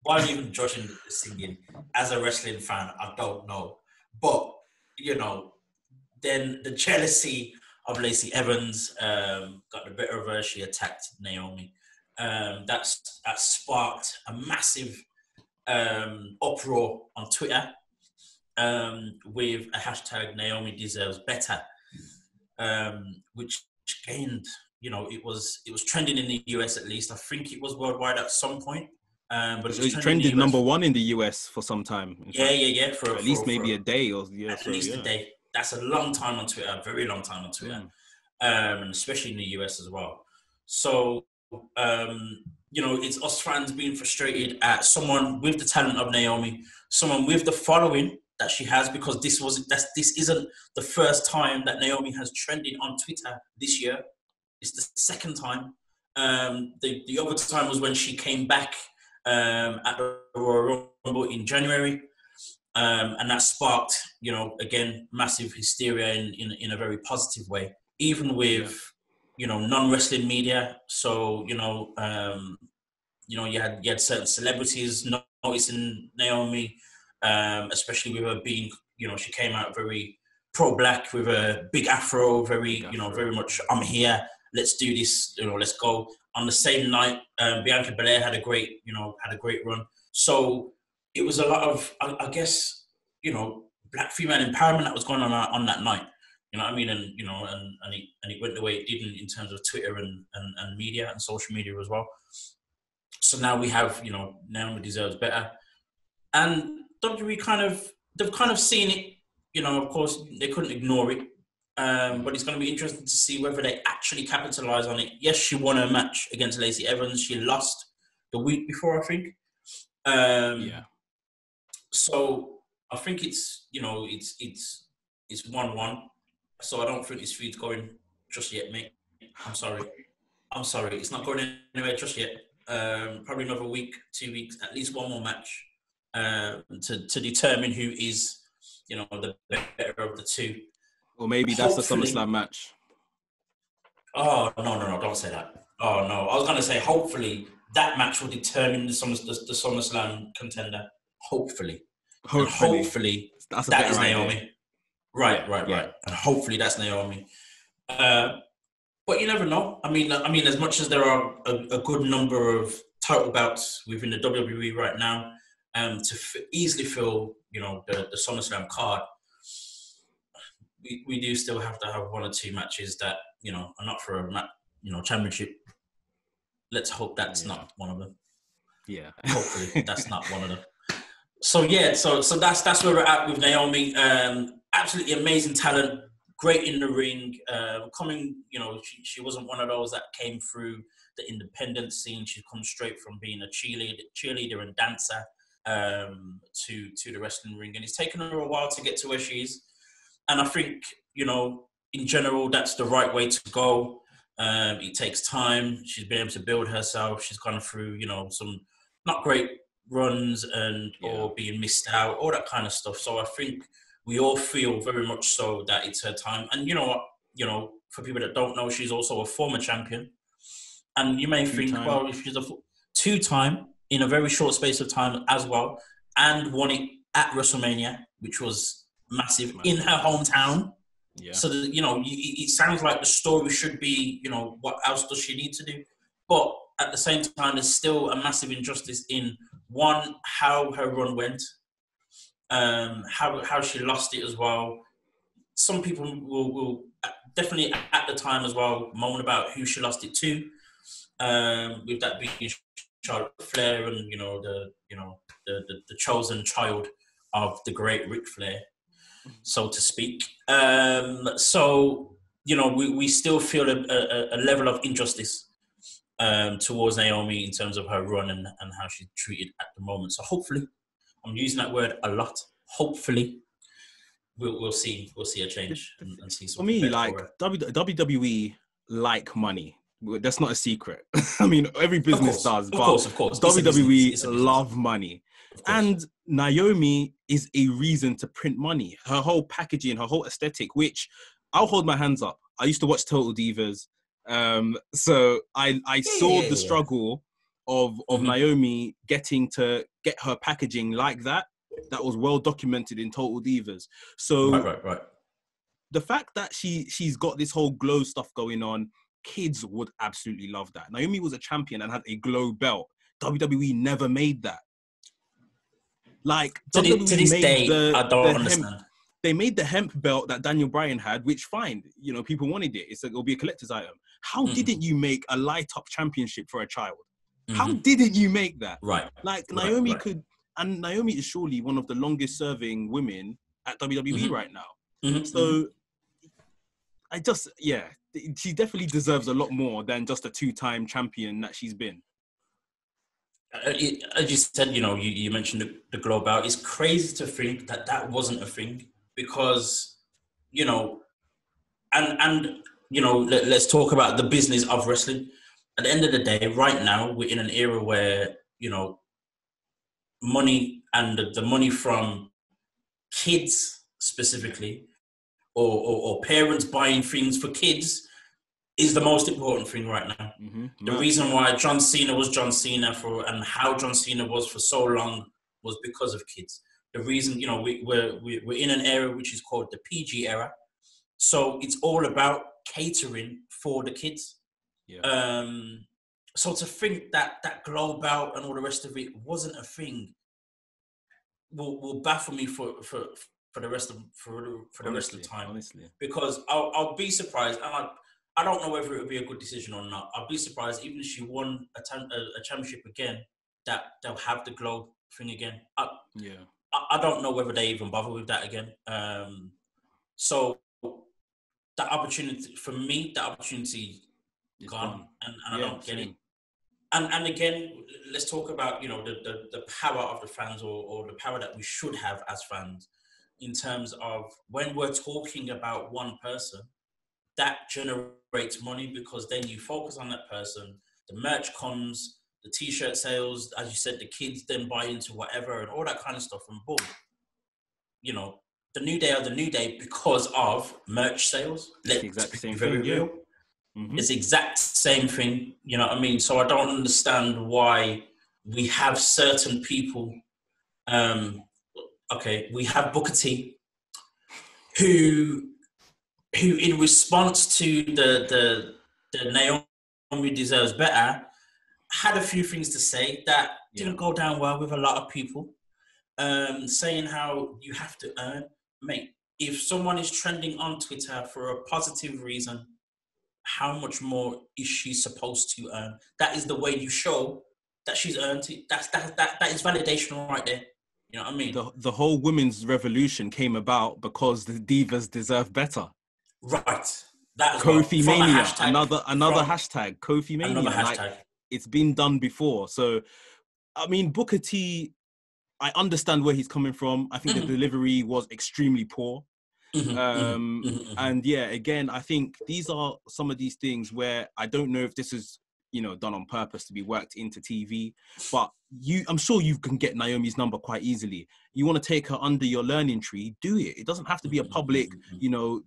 the singing as a wrestling fan, I don't know. But then the jealousy of Lacey Evans got the better of her. She attacked Naomi. That sparked a massive uproar on Twitter. With a hashtag Naomi Deserves Better, which gained, it was trending in the US at least. I think it was worldwide at some point. But it was trended number 1 in the US for some time. Yeah. For at least maybe a day or a day. That's a long time on Twitter, a very long time on Twitter, and especially in the US as well. So it's us fans being frustrated at someone with the talent of Naomi, someone with the following that she has, because this isn't the first time that Naomi has trended on Twitter this year. It's the second time. The other time was when she came back at the Royal Rumble in January, and that sparked, again, massive hysteria in a very positive way, even with non-wrestling media. So you had certain celebrities, noticing Naomi, especially with her being, she came out very pro-black with a big afro, very much, I'm here, let's do this, let's go. On the same night, Bianca Belair had a great run. So it was a lot of, I guess, black female empowerment that was going on that night. You know what I mean? And it went the way it did in terms of Twitter and media and social media as well. So now we have, Naomi Deserves Better. And WWE they've kind of seen it, of course, they couldn't ignore it. But it's going to be interesting to see whether they actually capitalize on it. Yes, she won her match against Lacey Evans. She lost the week before, I think. So I think it's 1-1. So I don't think this feud's going just yet, mate. I'm sorry. It's not going anywhere just yet. Probably another week, 2 weeks, at least one more match to determine who is, the better of the two. Or maybe that's the SummerSlam match. Oh, no, don't say that. Oh, no. I was going to say, hopefully, that match will determine the SummerSlam contender. Hopefully. That is Naomi. Right. And hopefully that's Naomi. But you never know. I mean, as much as there are a good number of title bouts within the WWE right now, to easily fill, the SummerSlam card, we do still have to have one or two matches that, are not for a championship. Let's hope that's not one of them. Yeah. Hopefully that's not one of them. So yeah, so that's where we're at with Naomi. Absolutely amazing talent, great in the ring. She wasn't one of those that came through the independent scene. She comes straight from being a cheerleader and dancer to the wrestling ring, and it's taken her a while to get to where she is. And I think, in general, that's the right way to go. It takes time. She's been able to build herself. She's gone through, some not great runs or being missed out, all that kind of stuff. So I think we all feel very much so that it's her time. And you know what? For people that don't know, she's also a former champion. And you may think, well, if she's a two-time in a very short space of time as well, and won it at WrestleMania, which was massive in her hometown. Yeah. So that, it sounds like the story should be, what else does she need to do? But at the same time, there's still a massive injustice in one, how her run went, how she lost it as well. Some people will definitely at the time as well moan about who she lost it to, with that being Charlotte Flair and the chosen child of the great Ric Flair, so to speak. So we still feel a level of injustice towards Naomi in terms of her run and how she's treated at the moment. So hopefully, I'm using that word a lot. Hopefully, we'll see a change and see something. For me, like WWE like money. That's not a secret. I mean, every business does. Of course. WWE love money. And Naomi is a reason to print money. Her whole packaging, her whole aesthetic, which I'll hold my hands up. I used to watch Total Divas. So I saw the struggle of Naomi getting to get her packaging like that. That was well documented in Total Divas. So right. The fact that she's got this whole glow stuff going on, kids would absolutely love that. Naomi was a champion and had a glow belt. WWE never made that. Like, to this day, I don't understand. They made the hemp belt that Daniel Bryan had, which fine, people wanted it. It'll be a collector's item. How didn't you make a light up championship for a child? How didn't you make that? Right. Like Naomi could, and Naomi is surely one of the longest serving women at WWE right now. So she definitely deserves a lot more than just a two-time champion that she's been. As you said, you mentioned the glow belt. It's crazy to think that wasn't a thing because, let's talk about the business of wrestling. At the end of the day, right now, we're in an era where, money and the money from kids specifically or parents buying things for kids is the most important thing right now. The reason why John Cena was John Cena and how John Cena was for so long was because of kids. The reason, you know, we're in an era which is called the PG era. So it's all about catering for the kids. Yeah. So to think that glow belt and all the rest of it wasn't a thing will baffle me for the rest of the rest of the time. Honestly, because I'll be surprised, and I don't know whether it would be a good decision or not. I'll be surprised even if she won a championship again, that they'll have the glow thing again. I don't know whether they even bother with that again. So that opportunity for me, gone, and I don't get it. And again, let's talk about, you know, the power of the fans, or the power that we should have as fans, in terms of when we're talking about one person, that generates money, because then you focus on that person, the merch comes, the t-shirt sales, as you said, the kids then buy into whatever and all that kind of stuff, and boom, you know, the New Day are the New Day because of merch sales. Let's be very real. It's the exact same thing, you know what I mean? So I don't understand why we have certain people. We have Booker T, who in response to the Naomi Deserves Better, had a few things to say that didn't go down well with a lot of people, saying how you have to earn. Mate, if someone is trending on Twitter for a positive reason, how much more is she supposed to earn? That is the way you show that she's earned it. That is validation right there. You know what I mean? The whole women's revolution came about because the divas deserve better. Right. That Kofi Mania, another hashtag. Kofi Mania. Another hashtag. Like, it's been done before. So, I mean, Booker T, I understand where he's coming from. I think the delivery was extremely poor. And yeah, again, I think these are some of these things where I don't know if this is, you know, done on purpose to be worked into TV, but I'm sure you can get Naomi's number quite easily. You want to take her under your learning tree, do it. It doesn't have to be a public, you know,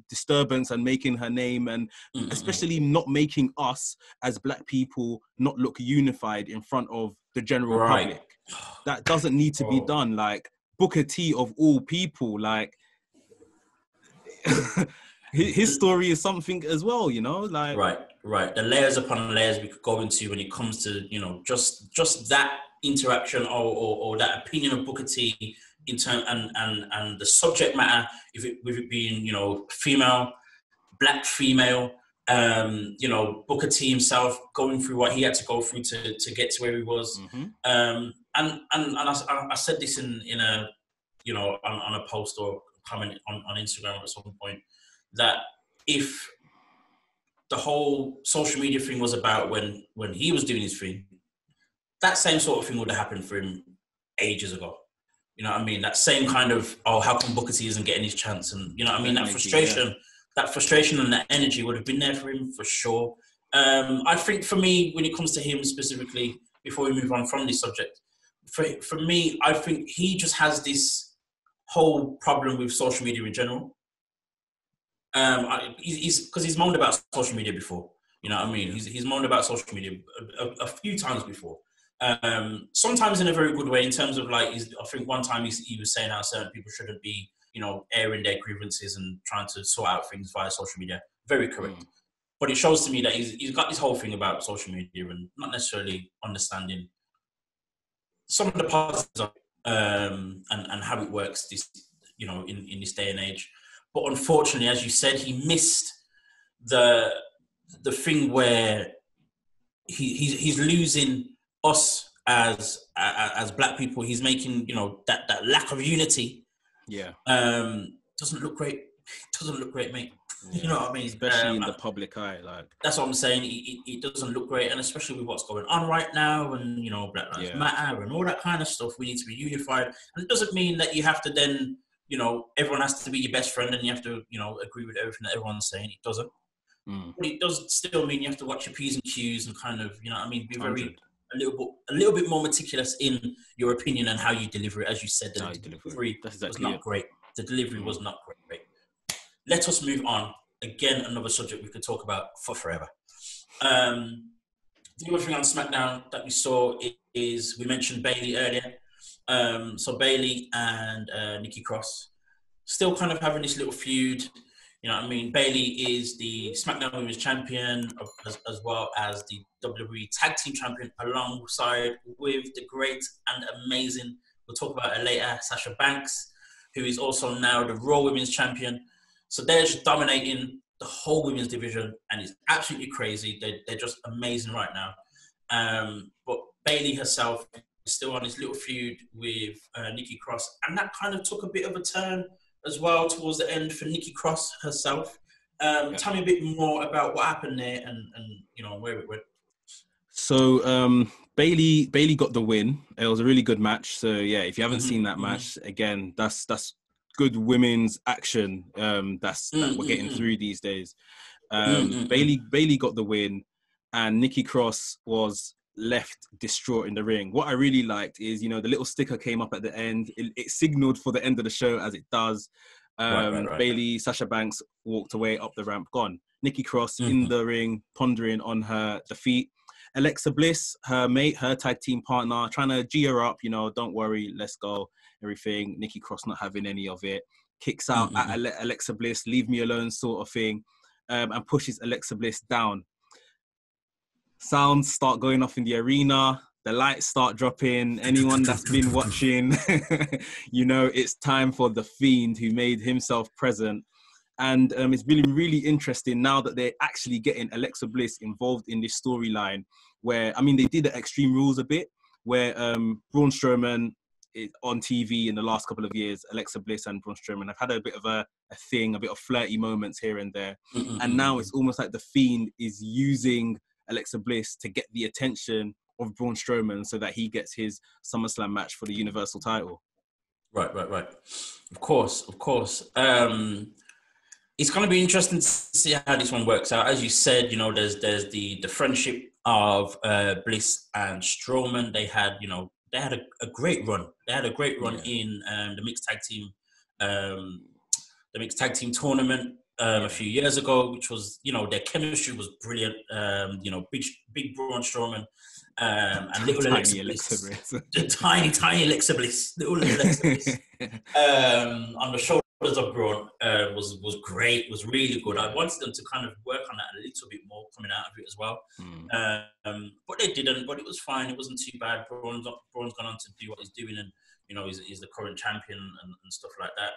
disturbance and making her name, and especially not making us as Black people not look unified in front of the general public. That doesn't need to be done. Like, Booker T of all people, like, his story is something as well, you know, like right. The layers upon layers we could go into when it comes to, you know, just that interaction or that opinion of Booker T in turn, and the subject matter, with it being, you know, female, Black female, you know, Booker T himself going through what he had to go through to get to where he was, and I said this in a, you know, on a post or comment on Instagram at some point, that if the whole social media thing was about when he was doing his thing, that same sort of thing would have happened for him ages ago. You know what I mean? That same kind of, how come Booker T isn't getting his chance? And, you know what I mean? That frustration and that energy would have been there for him for sure. I think for me, when it comes to him specifically, before we move on from this subject, for me, I think he just has this whole problem with social media in general. He's moaned about social media before. You know what I mean? He's moaned about social media a few times before. Sometimes in a very good way, in terms of, like, I think one time he was saying how certain people shouldn't be, you know, airing their grievances and trying to sort out things via social media. Very correct. But it shows to me that he's got this whole thing about social media and not necessarily understanding some of the positives of, and how it works, this, you know, in this day and age. But unfortunately, as you said, he missed the thing where he's losing us as Black people. He's making, you know, that lack of unity. Doesn't look great. Doesn't look great, mate. You know what I mean? Especially in the public eye, like, that's what I'm saying. It doesn't look great, and especially with what's going on right now, and, you know, Black Lives Matter and all that kind of stuff. We need to be unified, and it doesn't mean that you have to then, you know, everyone has to be your best friend and you have to, you know, agree with everything that everyone's saying. It doesn't. But it does still mean you have to watch your P's and Q's and kind of, you know what I mean, be a little bit more meticulous in your opinion and how you deliver it. As you said, the delivery was not great. The delivery was not great. Let us move on. Again, another subject we could talk about for forever. The other thing on SmackDown that we saw is, we mentioned Bayley earlier. So Bayley and Nikki Cross still kind of having this little feud. You know what I mean? Bayley is the Smackdown Women's Champion as well as the WWE Tag Team Champion alongside with the great and amazing, we'll talk about her later, Sasha Banks, who is also now the Raw Women's Champion. So they're just dominating the whole women's division, and it's absolutely crazy. They're just amazing right now. But Bayley herself is still on this little feud with Nikki Cross, and that kind of took a bit of a turn as well towards the end for Nikki Cross herself. Tell me a bit more about what happened there and you know where it went. So Bayley got the win. It was a really good match. So yeah, if you haven't seen that match, again, that's good women's action. That we're getting through these days. Bayley got the win, and Nikki Cross was left distraught in the ring. What I really liked is, you know, the little sticker came up at the end. It signaled for the end of the show, as it does. Right. Bayley, Sasha Banks walked away up the ramp, gone. Nikki Cross in the ring, pondering on her defeat. Alexa Bliss, her mate, her tag team partner, trying to G her up, you know, don't worry, let's go, everything. Nikki Cross not having any of it. Kicks out at Alexa Bliss, leave me alone sort of thing, and pushes Alexa Bliss down. Sounds start going off in the arena. The lights start dropping. Anyone that's been watching, you know, it's time for The Fiend, who made himself present. And it's been really interesting now that they're actually getting Alexa Bliss involved in this storyline where, I mean, they did the Extreme Rules a bit, where Braun Strowman on TV in the last couple of years, Alexa Bliss and Braun Strowman have had a bit of a thing, a bit of flirty moments here and there. And now it's almost like The Fiend is using Alexa Bliss to get the attention of Braun Strowman so that he gets his SummerSlam match for the Universal title. Right. Of course. It's going to be interesting to see how this one works out. As you said, you know, there's the friendship of Bliss and Strowman. They had a great run. They had a great run in the mixed tag team tournament a few years ago, which was, you know, their chemistry was brilliant. You know, big Braun Strowman and little Alexa Bliss. The tiny Alexa Bliss. Little Alexa Bliss. On the shoulders of Braun was great, was really good. I wanted them to kind of work on that a little bit more coming out of it as well. But they didn't, but it was fine. It wasn't too bad. Braun's gone on to do what he's doing, and, you know, he's the current champion and stuff like that.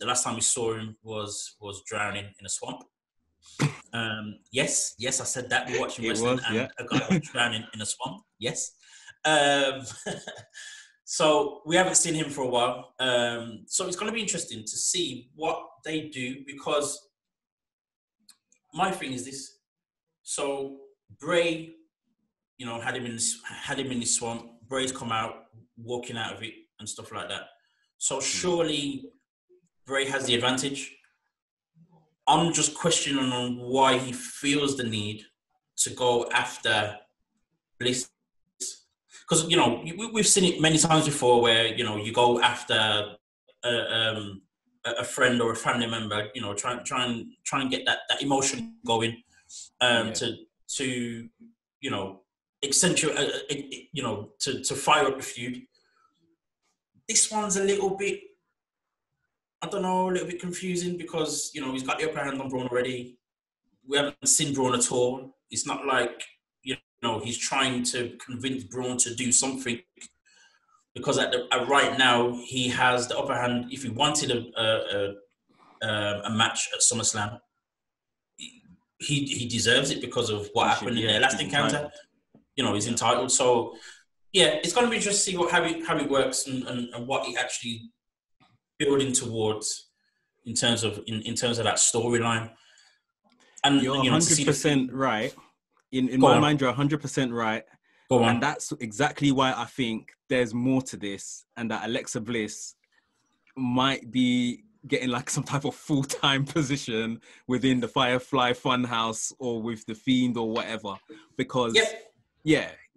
The last time we saw him was drowning in a swamp. Yes, I said that. We're watching wrestling and a guy was drowning in a swamp. Yes. So we haven't seen him for a while. So it's going to be interesting to see what they do, because my thing is this. So Bray, you know, had him in this swamp. Bray's come out, walking out of it and stuff like that. So surely Bray has the advantage. I'm just questioning on why he feels the need to go after Bliss. Because, you know, we've seen it many times before where, you know, you go after a friend or a family member, you know, try and get that emotion going to you know, accentuate, you know, to fire up the feud. This one's a little bit, I don't know, a little bit confusing because, you know, he's got the upper hand on Braun already. We haven't seen Braun at all. It's not like, you know, he's trying to convince Braun to do something, because right now he has the upper hand. If he wanted a match at SummerSlam, he deserves it because of what happened in their last encounter. You know, he's entitled. So yeah, it's going to be interesting to see how it works and what he actually building towards in terms of that storyline. And you're 100% right. In my mind, you're 100% right. Go on. And that's exactly why I think there's more to this, and that Alexa Bliss might be getting like some type of full-time position within the Firefly Funhouse or with The Fiend or whatever. Because,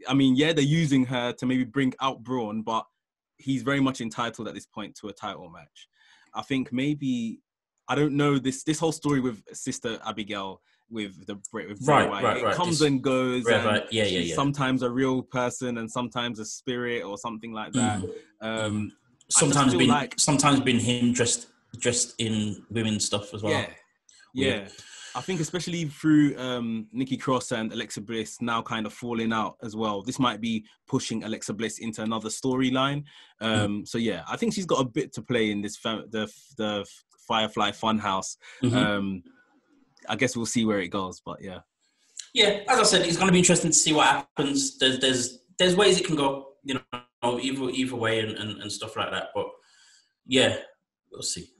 I mean, they're using her to maybe bring out Braun, but he's very much entitled at this point to a title match. I think maybe, I don't know, this whole story with Sister Abigail with Bray Wyatt. It comes and goes, and she's sometimes a real person and sometimes a spirit or something like that. Sometimes been him dressed in women's stuff as well. Yeah. I think especially through Nikki Cross and Alexa Bliss now kind of falling out as well. This might be pushing Alexa Bliss into another storyline. So yeah, I think she's got a bit to play in this the Firefly Funhouse. I guess we'll see where it goes, but yeah. Yeah, as I said, it's going to be interesting to see what happens. There's ways it can go, you know, either way and stuff like that. But yeah, we'll see.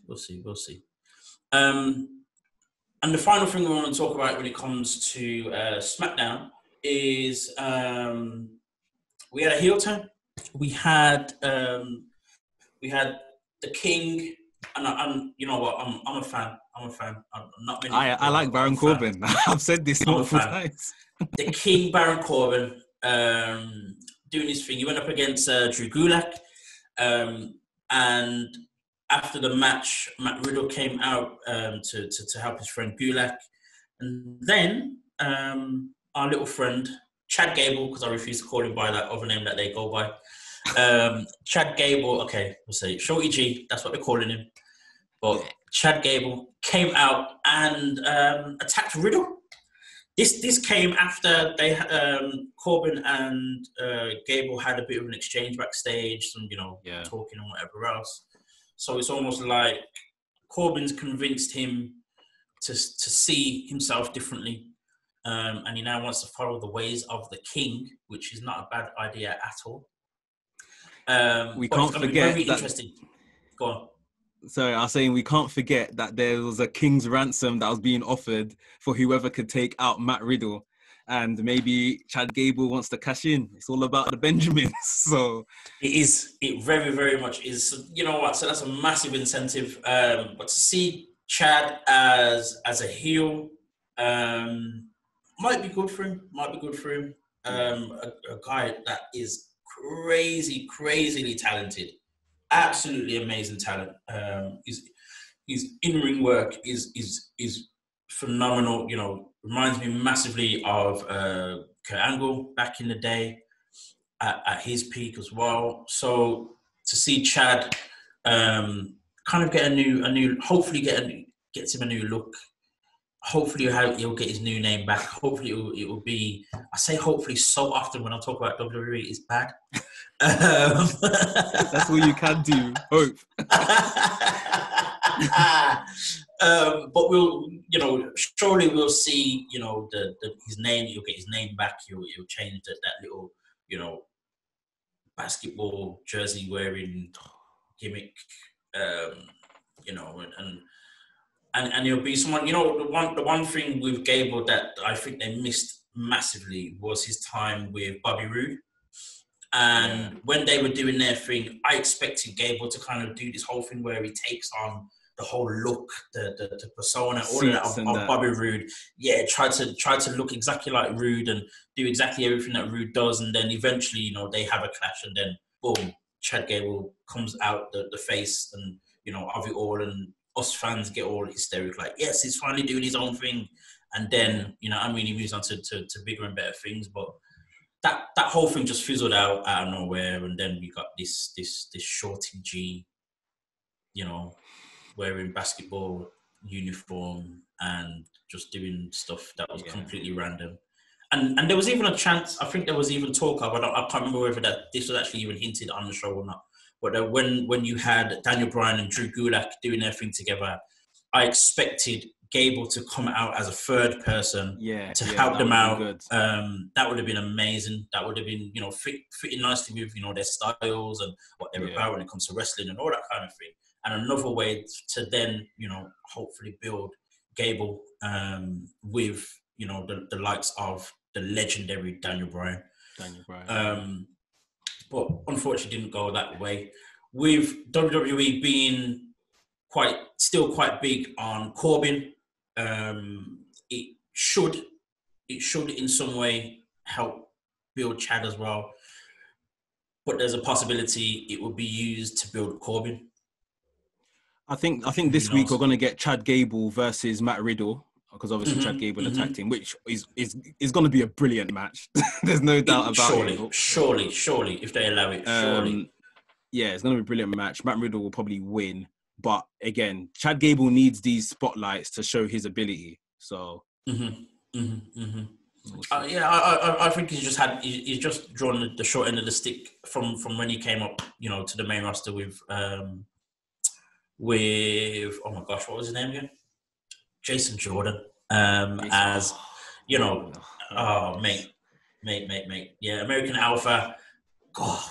And the final thing we want to talk about when it comes to Smackdown is we had a heel turn. We had the King, and you know what? I'm a fan. I like Baron Corbin. I've said this multiple times. The King, Baron Corbin, doing his thing. He went up against Drew Gulak, and after the match, Matt Riddle came out to help his friend Gulak. And then our little friend, Chad Gable, because I refuse to call him by that other name that they go by. Chad Gable, okay, we'll say Shorty G, that's what they're calling him. But Chad Gable came out and attacked Riddle. This came after they Corbin and Gable had a bit of an exchange backstage, some talking and whatever else. So it's almost like Corbin's convinced him to see himself differently, and he now wants to follow the ways of the King, which is not a bad idea at all. We can't forget very interesting. Go on. So I was saying we can't forget that there was a King's ransom that was being offered for whoever could take out Matt Riddle. And maybe Chad Gable wants to cash in. It's all about the Benjamins. So it is. It very, very much is. So, you know what? So that's a massive incentive. But to see Chad as a heel might be good for him. A guy that is crazily talented. Absolutely amazing talent. His in-ring work is phenomenal. You know, reminds me massively of Kurt Angle back in the day at his peak as well. So to see Chad kind of get a new, hopefully gets him a new look. Hopefully he'll get his new name back. Hopefully it will be. I say hopefully so often when I talk about WWE, it's bad. That's all you can do. Hope. But we'll, surely we'll see, his name. He'll get his name back. He'll change that little, basketball jersey wearing gimmick. And he'll be someone. The one thing with Gable that I think they missed massively was his time with Bobby Roode. And when they were doing their thing, I expected Gable to kind of do this whole thing where he takes on the whole look, the persona, all of that of Bobby Roode. Yeah, try to look exactly like Roode and do exactly everything that Roode does, and then eventually, they have a clash, and then boom, Chad Gable comes out the face, and of it all, and us fans get all hysterical, like, yes, he's finally doing his own thing, and then he moves on to bigger and better things, but. That whole thing just fizzled out of nowhere, and then we got this Shorty G, wearing basketball uniform and just doing stuff that was completely random. And there was even a chance. I think there was even talk of. I can't remember whether this was actually even hinted on the show or not. But when you had Daniel Bryan and Drew Gulak doing their thing together, I expected Gable to come out as a third person to help them out. That would have been amazing. That would have been, fitting nicely with, their styles and what they're about when it comes to wrestling and all that kind of thing. And another way to then, hopefully build Gable with, the likes of the legendary Daniel Bryan. But unfortunately didn't go that way. With WWE being still quite big on Corbin, it should in some way help build Chad as well, but there's a possibility it will be used to build Corbin. I think this week we're going to get Chad Gable versus Matt Riddle. because obviously Chad Gable attacked him, which is going to be a brilliant match. There's no doubt about it. Surely, if they allow it, surely. Yeah, it's going to be a brilliant match. Matt Riddle will probably win. But again, Chad Gable needs these spotlights to show his ability. So, I think he's just drawn the short end of the stick from when he came up, to the main roster with oh my gosh, what was his name again? Jason Jordan. As mate, yeah, American Alpha. God,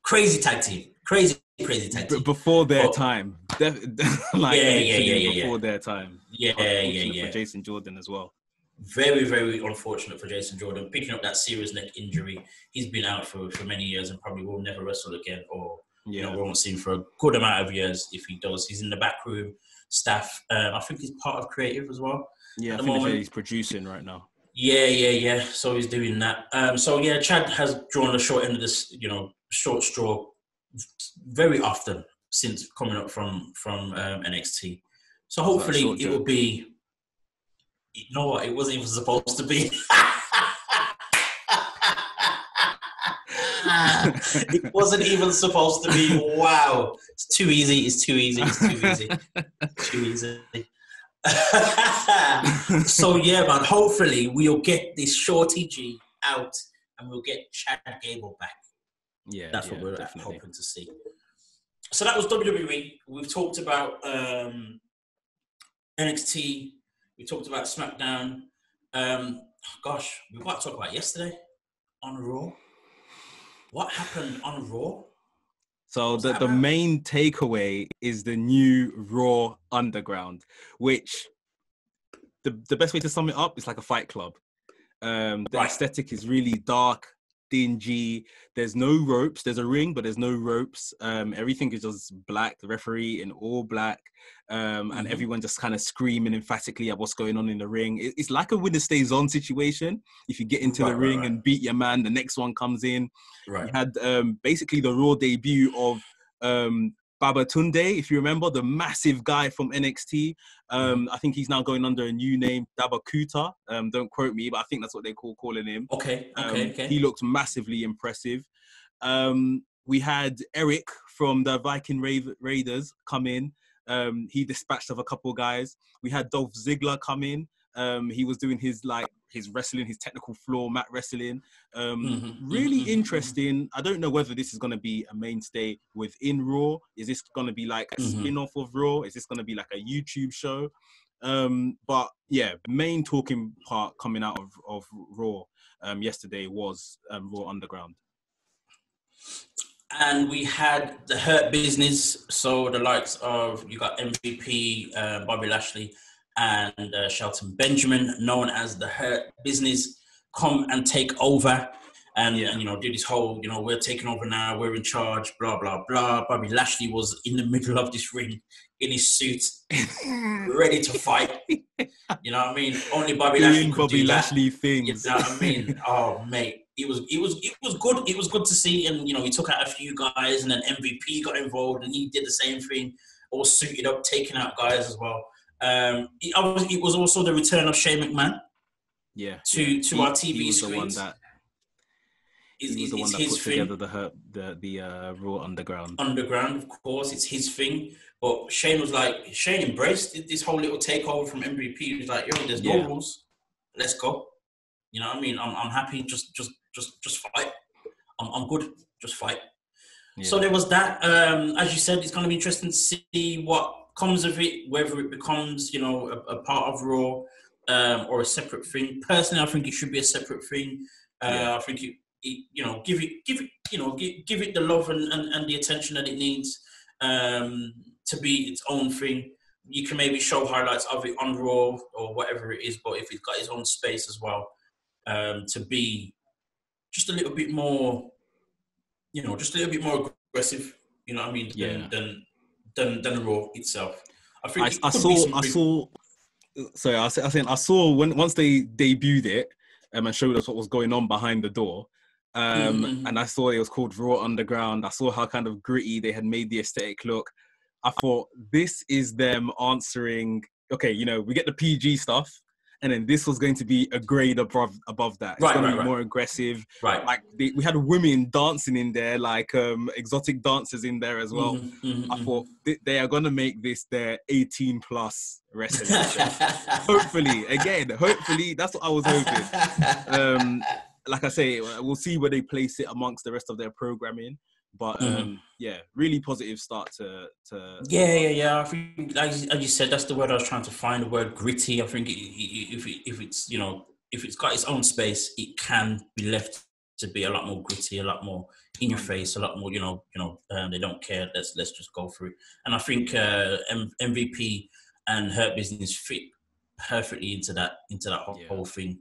crazy tag team, crazy tag team. Before their time, before their time. Yeah. For Jason Jordan as well. Very, very unfortunate for Jason Jordan, picking up that serious neck injury. He's been out for many years and probably will never wrestle again, or we won't see him for a good amount of years if he does. He's in the backroom staff. I think he's part of creative as well. Yeah, I think he's producing right now. Yeah. So he's doing that. Chad has drawn the short end of this, short straw very often since coming up from NXT. So hopefully it will be. You know what? It wasn't even supposed to be. It wasn't even supposed to be. Wow. It's too easy. So, yeah, man, hopefully we'll get this Shorty G out and we'll get Chad Gable back. Yeah. That's what we're hoping to see. So that was WWE. We've talked about NXT. We talked about Smackdown. We've got to talk about yesterday on Raw. What happened on Raw? So the main takeaway is the new Raw Underground, which the best way to sum it up is like a fight club. The aesthetic is really dark, dingy. There's no ropes. There's a ring, but there's no ropes. Everything is just black. The referee in all black. And everyone just kind of screaming emphatically at what's going on in the ring. It's like a winner stays on situation. If you get into the ring and beat your man, the next one comes in. Right. You had basically the Raw debut of Baba Tunde, if you remember, the massive guy from NXT. I think he's now going under a new name, Dabakuta. Don't quote me, but I think that's what they're calling him. Okay. He looked massively impressive. We had Eric from the Viking Raiders come in. He dispatched of a couple of guys. We had Dolph Ziggler come in. He was doing his wrestling, his technical floor mat wrestling. Really interesting. I don't know whether this is going to be a mainstay within Raw. Is this going to be like a spin-off of Raw? Is this going to be like a YouTube show? But yeah, main talking part coming out of Raw yesterday was Raw Underground. And we had the Hurt Business, so the likes of, you got MVP, Bobby Lashley, and Shelton Benjamin, known as the Hurt Business, come and take over and do this whole, we're taking over now, we're in charge, blah, blah, blah. Bobby Lashley was in the middle of this ring in his suit, ready to fight. You know what I mean? Only Bobby Lashley could do that. Lashley things. You know what I mean? Oh, mate. It was good. It was good to see, and he took out a few guys, and then MVP got involved, and he did the same thing, all suited up, taking out guys as well. It was also the return of Shane McMahon. To our TV screens. He was the one that put together the Raw Underground. Underground, of course, it's his thing. But Shane embraced this whole little takeover from MVP. He was like, yo, there's no rules. Let's go. You know what I mean? I'm happy. Just fight. I'm good. Just fight. Yeah. So there was that. As you said, it's going to be interesting to see what comes of it, whether it becomes, a part of Raw or a separate thing. Personally, I think it should be a separate thing. I think give it the love and the attention that it needs to be its own thing. You can maybe show highlights of it on Raw or whatever it is, but if it's got its own space as well, to be just a little bit more, just a little bit more aggressive, you know what I mean, than Raw itself. I think I saw once they debuted it and showed us what was going on behind the door. And I saw it was called Raw Underground. I saw how kind of gritty they had made the aesthetic look. I thought, this is them answering, okay, we get the PG stuff, And then this was going to be a grade above that. It's going to be more aggressive. Right. Like we had women dancing in there, like exotic dancers in there as well. I thought they are going to make this their 18 plus wrestling show. Hopefully, that's what I was hoping. Like I say, we'll see where they place it amongst the rest of their programming. But really positive start to. Yeah. I think, as you said, that's the word I was trying to find. The word gritty. I think if it's if it's got its own space, it can be left to be a lot more gritty, a lot more in your face, a lot more. They don't care. Let's just go through it. And I think MVP and Hurt Business fit perfectly into that whole thing.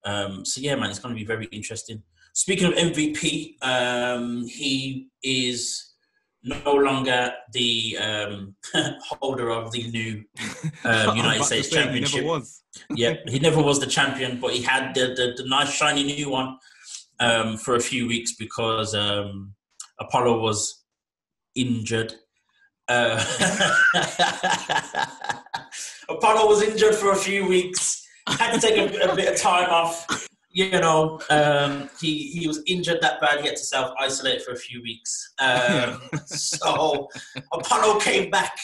So yeah, man, it's going to be very interesting. Speaking of MVP, he is no longer the holder of the new United States Championship. He never was. Yeah, he never was the champion, but he had the nice shiny new one for a few weeks because Apollo was injured. Apollo was injured for a few weeks. Had to take a bit of time off. He was injured that bad. He had to self-isolate for a few weeks. So Apollo came back,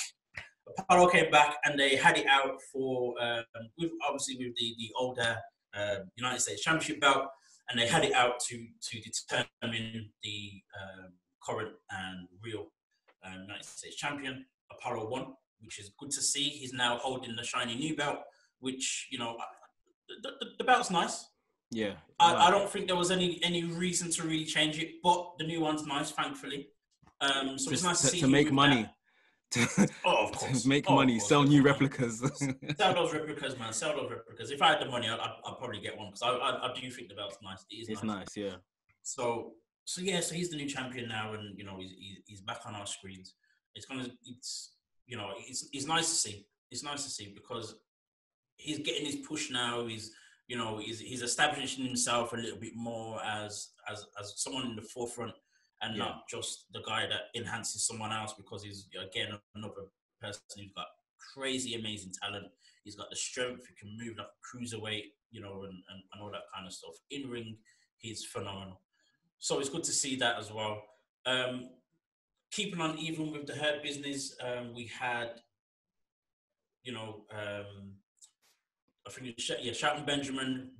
and they had it out for with the older United States Championship belt, and they had it out to determine the current and real United States champion. Apollo won, which is good to see. He's now holding the shiny new belt, which the belt's nice. Yeah, I don't think there was any reason to really change it, but the new one's nice, thankfully. So it's nice to see to make money. Of course. To make money, sell new replicas. Sell those replicas, man. Sell those replicas. If I had the money, I'd probably get one because I do think the belt's nice. It's nice, yeah. So he's the new champion now, and he's back on our screens. It's nice to see. It's nice to see because he's getting his push now. He's establishing himself a little bit more as someone in the forefront and not just the guy that enhances someone else because he's, again, another person who's got crazy, amazing talent. He's got the strength. He can move like a cruiserweight, and all that kind of stuff. In ring, he's phenomenal. So it's good to see that as well. Keeping on even with the Hurt Business, we had, I think Shelton Benjamin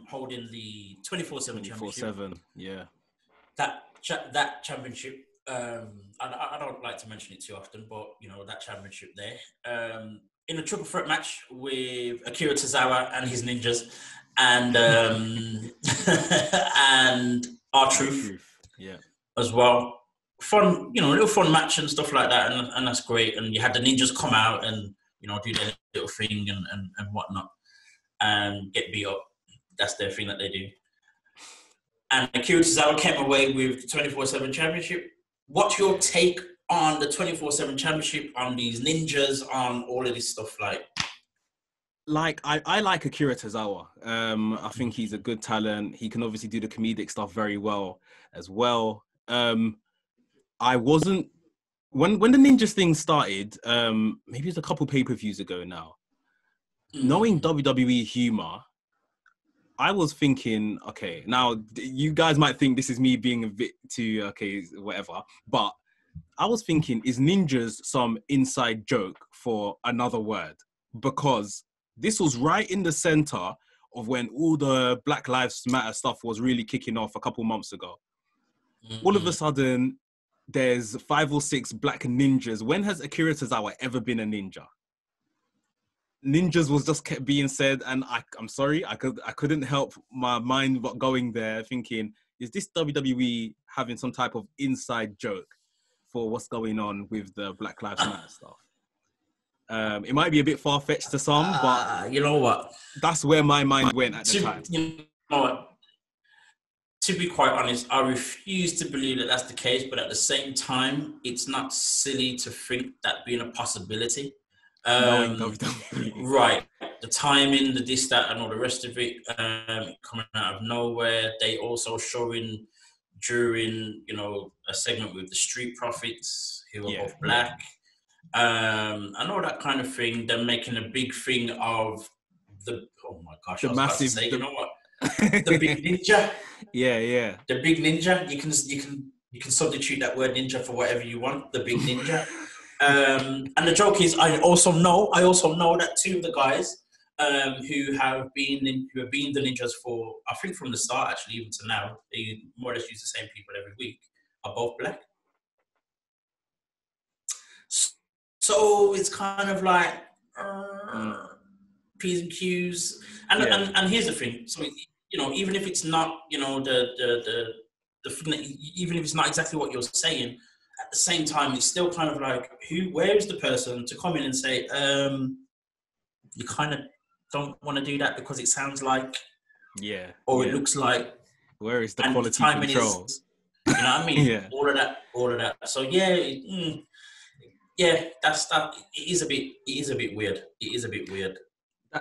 holding the 24/7 championship. 24/7, yeah. That championship, I don't like to mention it too often, but that championship there, in a triple threat match with Akira Tozawa and his ninjas, and and R-Truth, as well. Fun, a little fun match and stuff like that, and that's great. And you had the ninjas come out and do their little thing and whatnot, and get beat up. That's their thing that they do. And Akira Tozawa came away with the 24/7 championship. What's your take on the 24/7 championship, on these ninjas, on all of this stuff? I like Akira Tozawa. I think he's a good talent. He can obviously do the comedic stuff very well as well. I wasn't when the ninjas thing started. Maybe it's a couple pay-per-views ago now. Knowing WWE humor, I was thinking, okay, now you guys might think this is me being a bit too, okay, whatever. But I was thinking, is ninjas some inside joke for another word? Because this was right in the center of when all the Black Lives Matter stuff was really kicking off a couple months ago. All of a sudden, there's 5 or 6 black ninjas. When has Akira Tozawa ever been a ninja? Ninjas was just kept being said, and I'm sorry, I couldn't help my mind going there, thinking, is this WWE having some type of inside joke for what's going on with the Black Lives Matter stuff? It might be a bit far-fetched to some, but you know what? That's where my mind went at the time. You know what? To be quite honest, I refuse to believe that that's the case, but at the same time, it's not silly to think that being a possibility. Right, the timing, the this, that, and all the rest of it, coming out of nowhere. They also showing during a segment with the Street Profits, who are both black, and all that kind of thing. They're making a big thing of oh my gosh, the I was about to massive, say, you know what? The big ninja. Yeah. The big ninja. You can substitute that word ninja for whatever you want. The big ninja. And the joke is, I also know that two of the guys who have been the ninjas for, I think from the start actually, even to now, they more or less use the same people every week, are both black. So it's kind of like P's and Q's. And here's the thing. So, you know, even if it's not, you know, the thing that, even if it's not exactly what you're saying, at the same time, it's still kind of like, where is the person to come in and say, you kind of don't want to do that because it sounds like, it looks like, where is the quality control? You know what I mean? Yeah. All of that. So that's that. It is a bit weird. It is a bit weird.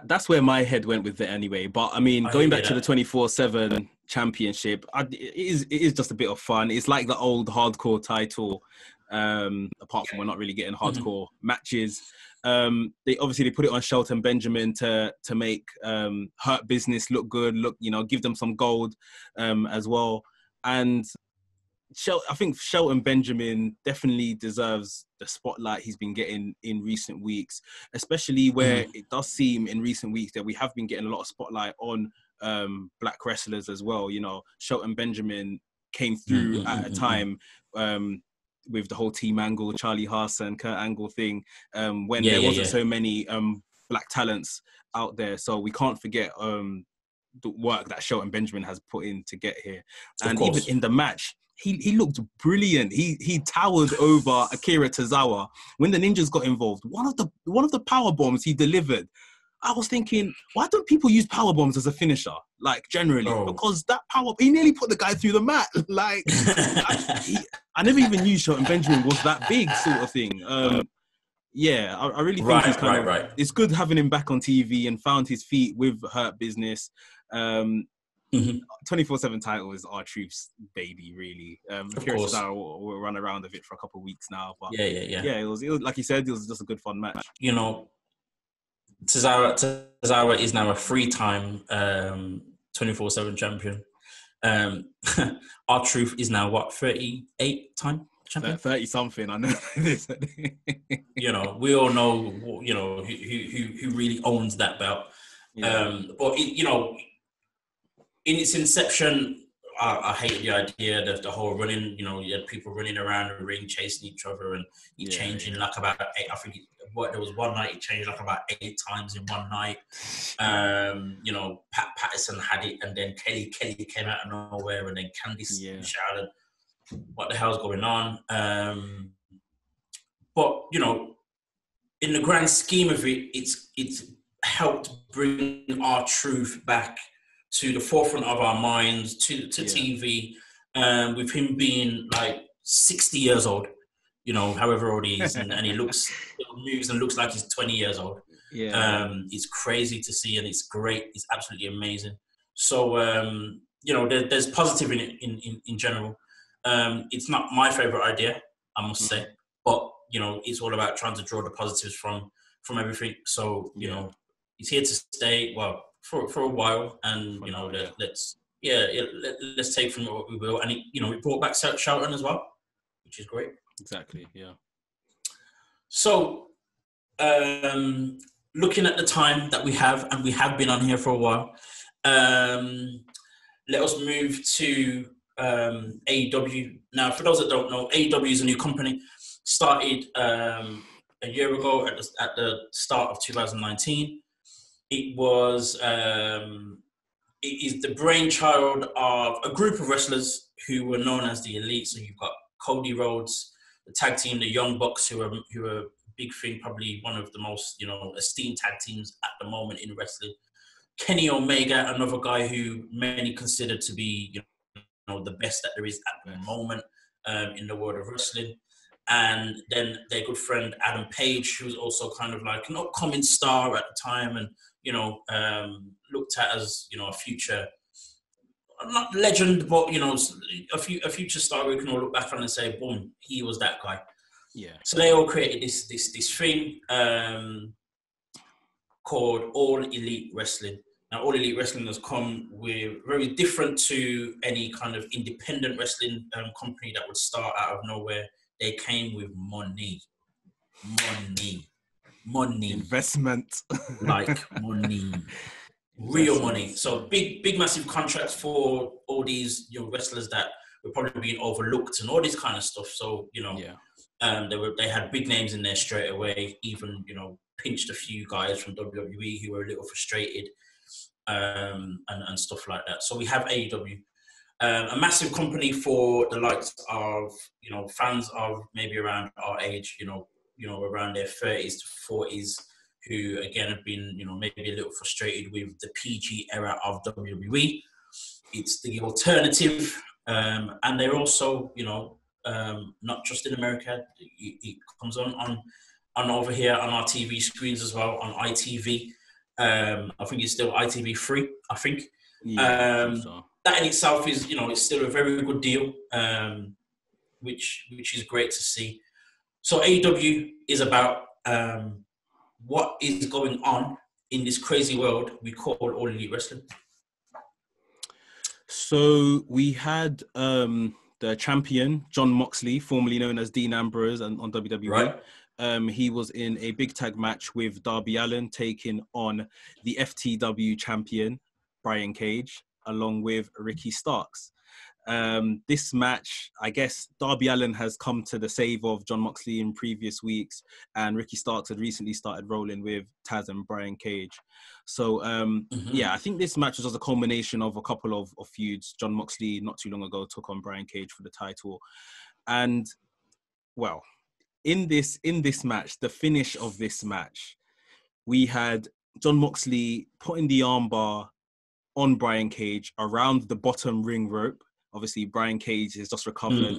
That's where my head went with it anyway. But I mean, going back to the 24/7 championship, it is just a bit of fun. It's like the old hardcore title, apart from we're not really getting hardcore matches. They put it on Shelton Benjamin to make Hurt Business look good, give them some gold as well. And I think Shelton Benjamin definitely deserves the spotlight he's been getting in recent weeks, especially where it does seem in recent weeks that we have been getting a lot of spotlight on black wrestlers as well. You know, Shelton Benjamin came through at a time with the whole Team Angle, Charlie Haas and Kurt Angle thing, when there wasn't so many black talents out there. So we can't forget the work that Shelton Benjamin has put in to get here. And even in the match, he looked brilliant. He towered over Akira Tozawa. When the ninjas got involved, one of the power bombs he delivered, I was thinking, why don't people use power bombs as a finisher? Like generally, because that he nearly put the guy through the mat. Like I never even knew Shelton Benjamin was that big, sort of thing. I really think he's kind of. It's good having him back on TV and found his feet with Hurt Business. 24/7 title is R-Truth's baby, really. Akira Tozawa will run around with it for a couple of weeks now, but it was like you said, it was just a good fun match. You know, Tozawa is now a 3-time 24/7 champion. R-Truth is now what, 38-time champion? 30 something, I know this. You know, we all know, you know, who really owns that belt. But you know, in its inception, I hated the idea of the whole running. You know, you had people running around the ring chasing each other, and changing like about 8. I think there was one night he changed like about 8 times in one night. You know, Pat Patterson had it, and then Kelly came out of nowhere, and then Candice shouted, "What the hell's going on?" But you know, in the grand scheme of it, it's helped bring R-Truth back to the forefront of our minds, to TV, with him being like 60 years old, you know, however old he is, and he moves and looks like he's 20 years old. It's crazy to see, and it's great. It's absolutely amazing. So, you know, there's positive in it in general. It's not my favorite idea, I must say, but you know, it's all about trying to draw the positives from everything. So, you know, it's here to stay. Well, for a while, and you know, let's take from it what we will. And it brought back Shelton as well, which is great. Exactly. Yeah. So, looking at the time that we have, and we have been on here for a while, let us move to AEW. Now, for those that don't know, AEW is a new company. Started a year ago at the start of 2019. It is the brainchild of a group of wrestlers who were known as the Elite. So you've got Cody Rhodes, the tag team, the Young Bucks, who are a big thing, probably one of the most, you know, esteemed tag teams at the moment in wrestling. Kenny Omega, another guy who many consider to be, you know, the best that there is at the moment in the world of wrestling. And then their good friend Adam Page, who was also kind of like an upcoming star at the time, and you know, looked at as, you know, a future, not legend, but you know, a future star we can all look back on and say, boom, he was that guy. Yeah. So they all created this thing. called All Elite Wrestling. Now, All Elite Wrestling has come with very different to any kind of independent wrestling company that would start out of nowhere. They came with money. Investment. Like money. Real money. So big, massive contracts for all these wrestlers that were probably being overlooked and all this kind of stuff. So, they had big names in there straight away, even, pinched a few guys from WWE who were a little frustrated. And stuff like that. So we have AEW, a massive company for the likes of fans of maybe around our age, around their 30s to 40s, who again have been maybe a little frustrated with the PG era of WWE. It's the alternative, and they're also not just in America. It comes on over here on our TV screens as well on ITV. I think it's still ITV3, I think. Yeah, I think so. That in itself is, it's still a very good deal, which is great to see. So AEW is about what is going on in this crazy world we call All Elite Wrestling. So we had the champion, Jon Moxley, formerly known as Dean Ambrose on WWE. Right. He was in a big tag match with Darby Allin, taking on the FTW champion, Brian Cage, along with Ricky Starks. This match, I guess Darby Allin has come to the save of Jon Moxley in previous weeks, and Ricky Starks had recently started rolling with Taz and Brian Cage. So, I think this match was just a culmination of a couple of feuds. Jon Moxley, not too long ago, took on Brian Cage for the title. And, well, in this match, the finish of this match, we had Jon Moxley putting the armbar on Brian Cage around the bottom ring rope. Obviously, Brian Cage has just recovered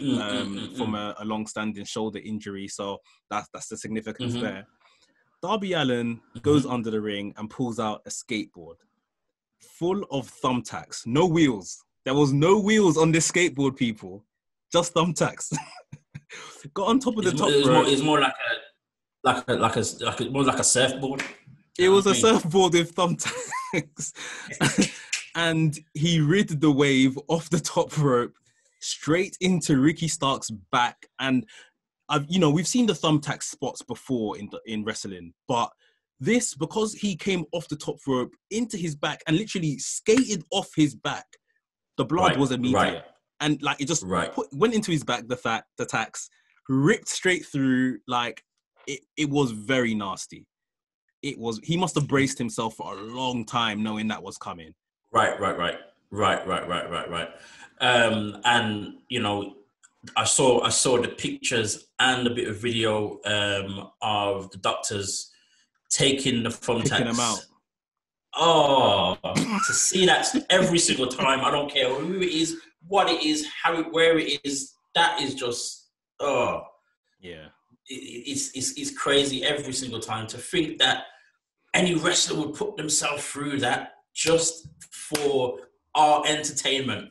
from a long-standing shoulder injury, so that's the significance there. Darby Allin goes under the ring and pulls out a skateboard full of thumbtacks, no wheels. There was no wheels on this skateboard, people, just thumbtacks. Got on top of the top rope. It's more like a surfboard. It was a surfboard with thumbtacks. And he rid the wave off the top rope straight into Ricky Starks' back. And we've seen the thumbtack spots before in wrestling, but this, because he came off the top rope into his back and literally skated off his back, the blood was immediate. Right. And it just went into his back, the tacks, ripped straight through. It was very nasty. He must have braced himself for a long time knowing that was coming. Right. And I saw the pictures and a bit of video of the doctors taking the thumbtacks. Picking them out. Oh, to see that every single time, I don't care who it is, what it is, where it is, that is just, it's crazy every single time to think that any wrestler would put themselves through that just for our entertainment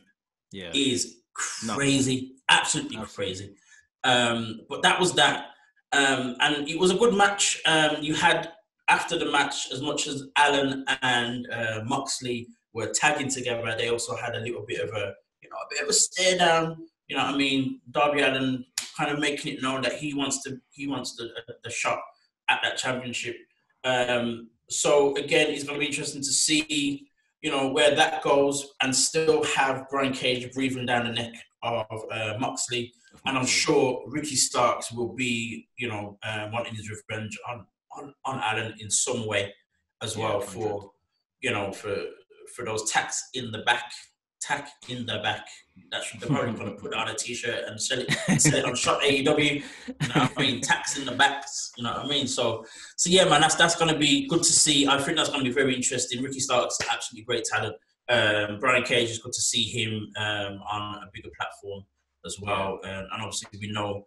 is crazy, absolutely crazy. But that was that. And it was a good match. You had, after the match, as much as Allin and Moxley were tagging together, they also had a little bit of a stare down. You know what I mean? Darby Allin kind of making it known that he wants the shot at that championship. So again, it's going to be interesting to see, where that goes, and still have Brian Cage breathing down the neck of Moxley. And I'm sure Ricky Starks will be, wanting his revenge on Allin in some way as well, for those tacks in the back. Tack in the back. They're probably going to put it on a t-shirt and sell it on Shop AEW. You know what I mean? Tacks in the backs. You know what I mean? So yeah, man, that's going to be good to see. I think that's going to be very interesting. Ricky Starks, absolutely great talent. Brian Cage, is good to see him on a bigger platform as well. And obviously we know,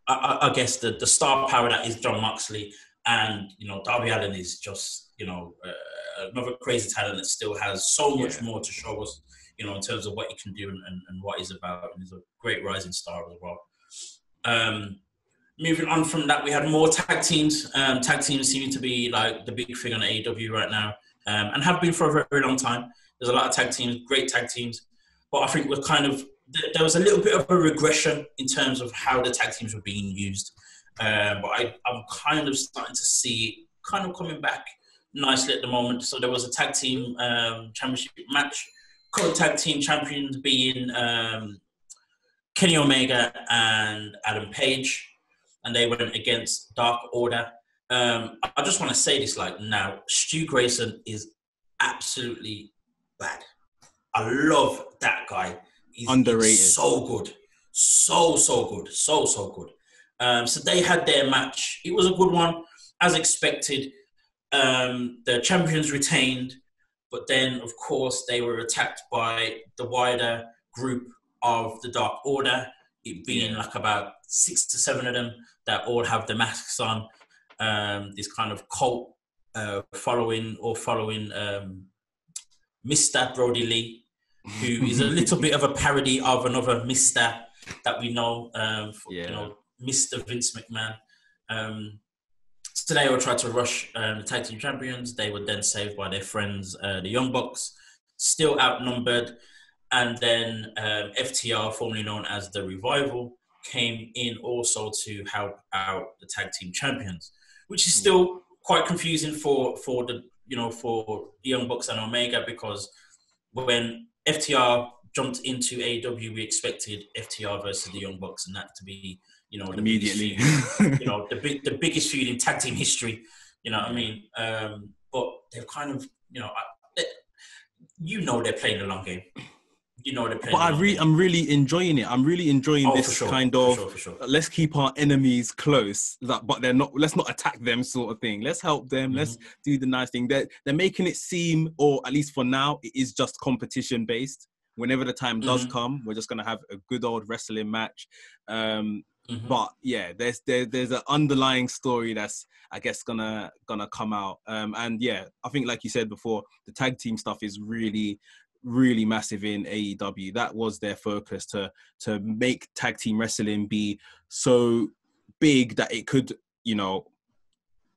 I guess the star power that is Jon Moxley, and Darby Allin is just another crazy talent that still has so much more to show us, in terms of what he can do and what he's about. And he's a great rising star as well. moving on from that, we had more tag teams. Tag teams seem to be like the big thing on AEW right now, and have been for a very, very long time. There's a lot of tag teams, great tag teams, but I think there was a little bit of a regression in terms of how the tag teams were being used. But I'm kind of starting to see it kind of coming back nicely at the moment. So there was a tag team championship match, co-tag team champions being Kenny Omega and Adam Page, and they went against Dark Order. I just want to say this now. Stu Grayson is absolutely bad. I love that guy. He's underrated. He's so good. So good. So good. So they had their match. It was a good one, as expected. The champions retained, but then, of course, they were attacked by the wider group of the Dark Order, it being like about 6 to 7 of them that all have the masks on. This kind of cult following Mr. Brody Lee, who is a little bit of a parody of another Mr. that we know, Mr. Vince McMahon. So they all tried to rush the tag team champions. They were then saved by their friends, the Young Bucks, still outnumbered. And then FTR, formerly known as the Revival, came in also to help out the tag team champions, which is still quite confusing for the Young Bucks and Omega, because when FTR jumped into AEW, we expected FTR versus the Young Bucks, and that to be the immediately the biggest feud in tag team history. You know what I mean? But they've kind of they're playing the long game. But I'm really enjoying it. I'm really enjoying this kind of for sure. Let's keep our enemies close, but they're not. Let's not attack them, sort of thing. Let's help them. Mm-hmm. Let's do the nice thing. They're making it seem, or at least for now, it is just competition based. Whenever the time does come, we're just gonna have a good old wrestling match. But yeah, there's an underlying story that's, I guess, gonna come out. And yeah, I think, like you said before, the tag team stuff is really massive in AEW. That was their focus, to make tag team wrestling be so big that it could,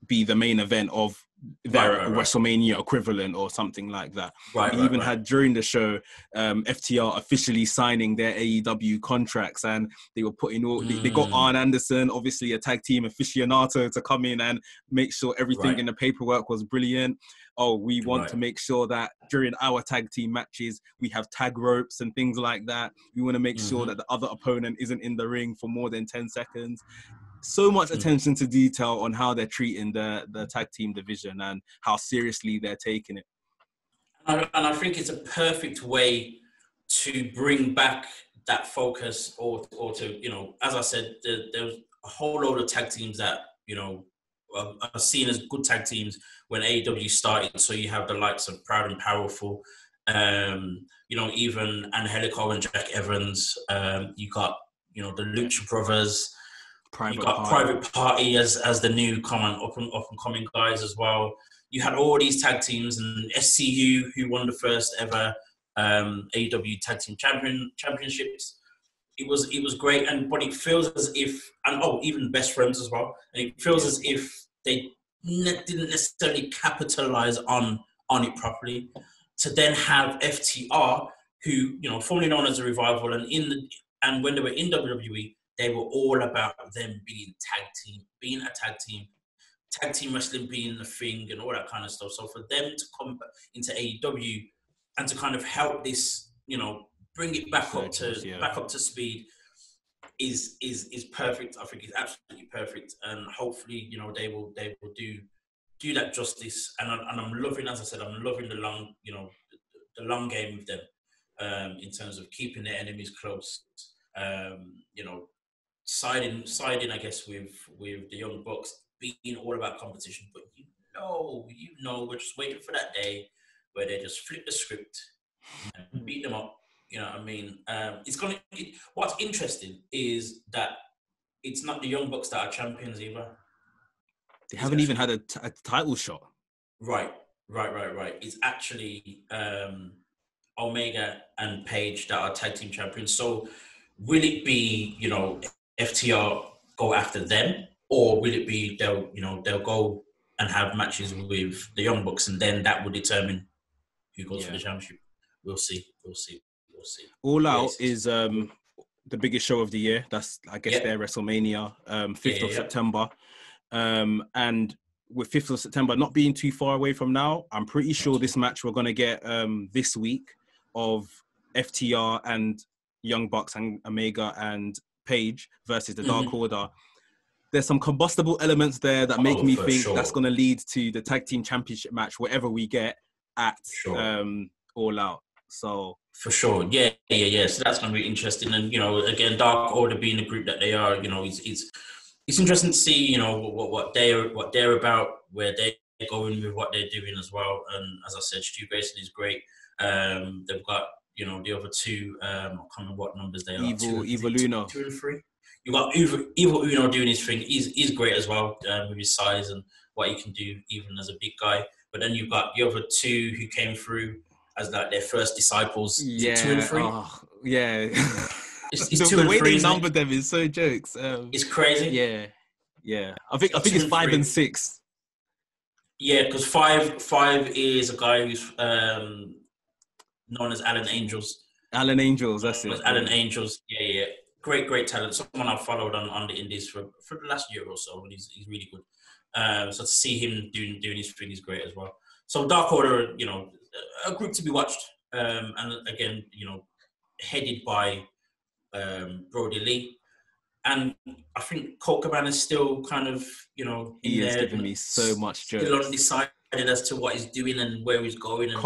be the main event of their WrestleMania equivalent or something like that. We even had during the show FTR officially signing their AEW contracts, and they were putting all they got Arn Anderson, obviously a tag team aficionado, to come in and make sure everything in the paperwork was brilliant. We want to make sure that during our tag team matches we have tag ropes and things like that. We want to make sure that the other opponent isn't in the ring for more than 10 seconds. So much attention to detail on how they're treating the tag team division and how seriously they're taking it. And I think it's a perfect way to bring back that focus, or to, as I said, there's a whole load of tag teams that, are seen as good tag teams when AEW started. So you have the likes of Proud and Powerful, even Angelico and Jack Evans. You got, the Lucha Brothers. Private Party as the new up and coming guys as well. You had all these tag teams, and SCU, who won the first ever AEW Tag Team Championships. It was great, but it feels as if, and even Best Friends as well. And it feels as if they didn't necessarily capitalize on it properly. To then have FTR, who formerly known as the Revival, and when they were in WWE, they were all about them being a tag team wrestling being the thing, and all that kind of stuff. So for them to come into AEW and to kind of help this, bring it back up to speed is perfect. I think it's absolutely perfect, and hopefully, they will do that justice. And I'm loving, as I said, I'm loving the long game with them, in terms of keeping their enemies close. Siding, I guess, with the Young Bucks being all about competition, but we're just waiting for that day where they just flip the script and beat them up. You know what I mean? What's interesting is that it's not the Young Bucks that are champions either. They haven't even had a title shot. Right. It's actually Omega and Page that are tag team champions. So will it be, FTR go after them, or will it be they'll go and have matches with the Young Bucks, and then that will determine who goes for the championship? We'll see. All Out is the biggest show of the year. That's, I guess, their WrestleMania, 5th of September. And with 5th of September not being too far away from now, I'm pretty sure this match we're going to get this week of FTR and Young Bucks and Omega and Page versus the Dark Order. There's some combustible elements there that make me think that's going to lead to the tag team championship match, whatever we get at All Out. So for sure, yeah. So that's going to be interesting. And again, Dark Order being the group that they are, it's interesting to see, what they're about, where they're going with what they're doing as well. And as I said, Stu Grayson is great. They've got the other two. I can't remember what numbers they are. Evil Uno. 2 and 3. You got Evil Uno doing his thing. He's great as well with his size and what he can do, even as a big guy. But then you've got the other two who came through as like their first disciples. Yeah, 2 and 3. It's the 2 and 3. The way they numbered them is so jokes. It's crazy. Yeah. I think it's 5 and 6. Yeah, because five is a guy who's known as Alan Angels. Alan Angels, that's it. Alan Angels. Yeah. Great talent. Someone I've followed on the Indies for the last year or so, and he's really good. So to see him doing his thing is great as well. So Dark Order, a group to be watched, and again, headed by Brody Lee, and I think Colt Cabana is still kind of he is giving me so much jokes. Still undecided as to what he's doing and where he's going and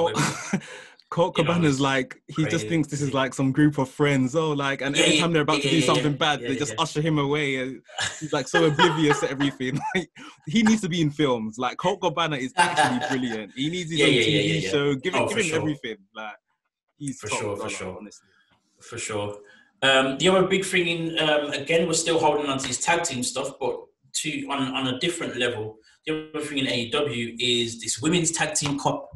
Colt Cabana's like, he just thinks this is like some group of friends. And every time they're about to do something bad, they just usher him away. And he's like so oblivious to everything. Like, he needs to be in films. Like, Colt Cabana is actually brilliant. He needs his own TV show. Give him everything. Like, he's for sure. Honestly. For sure. The other big thing again, we're still holding on to this tag team stuff, but on a different level. The other thing in AEW is this Women's Tag Team Cup.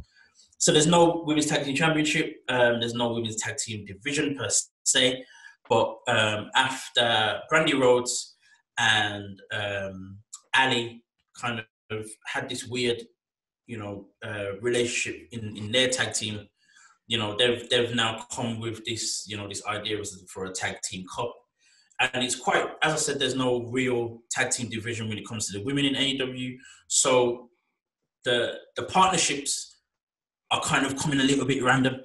So there's no Women's Tag Team Championship. There's no Women's Tag Team Division per se. But after Brandy Rhodes and Ali kind of had this weird, relationship in their tag team, they've now come with this, this idea for a tag team cup. And it's quite, as I said, there's no real tag team division when it comes to the women in AEW. So the partnerships are kind of coming a little bit random.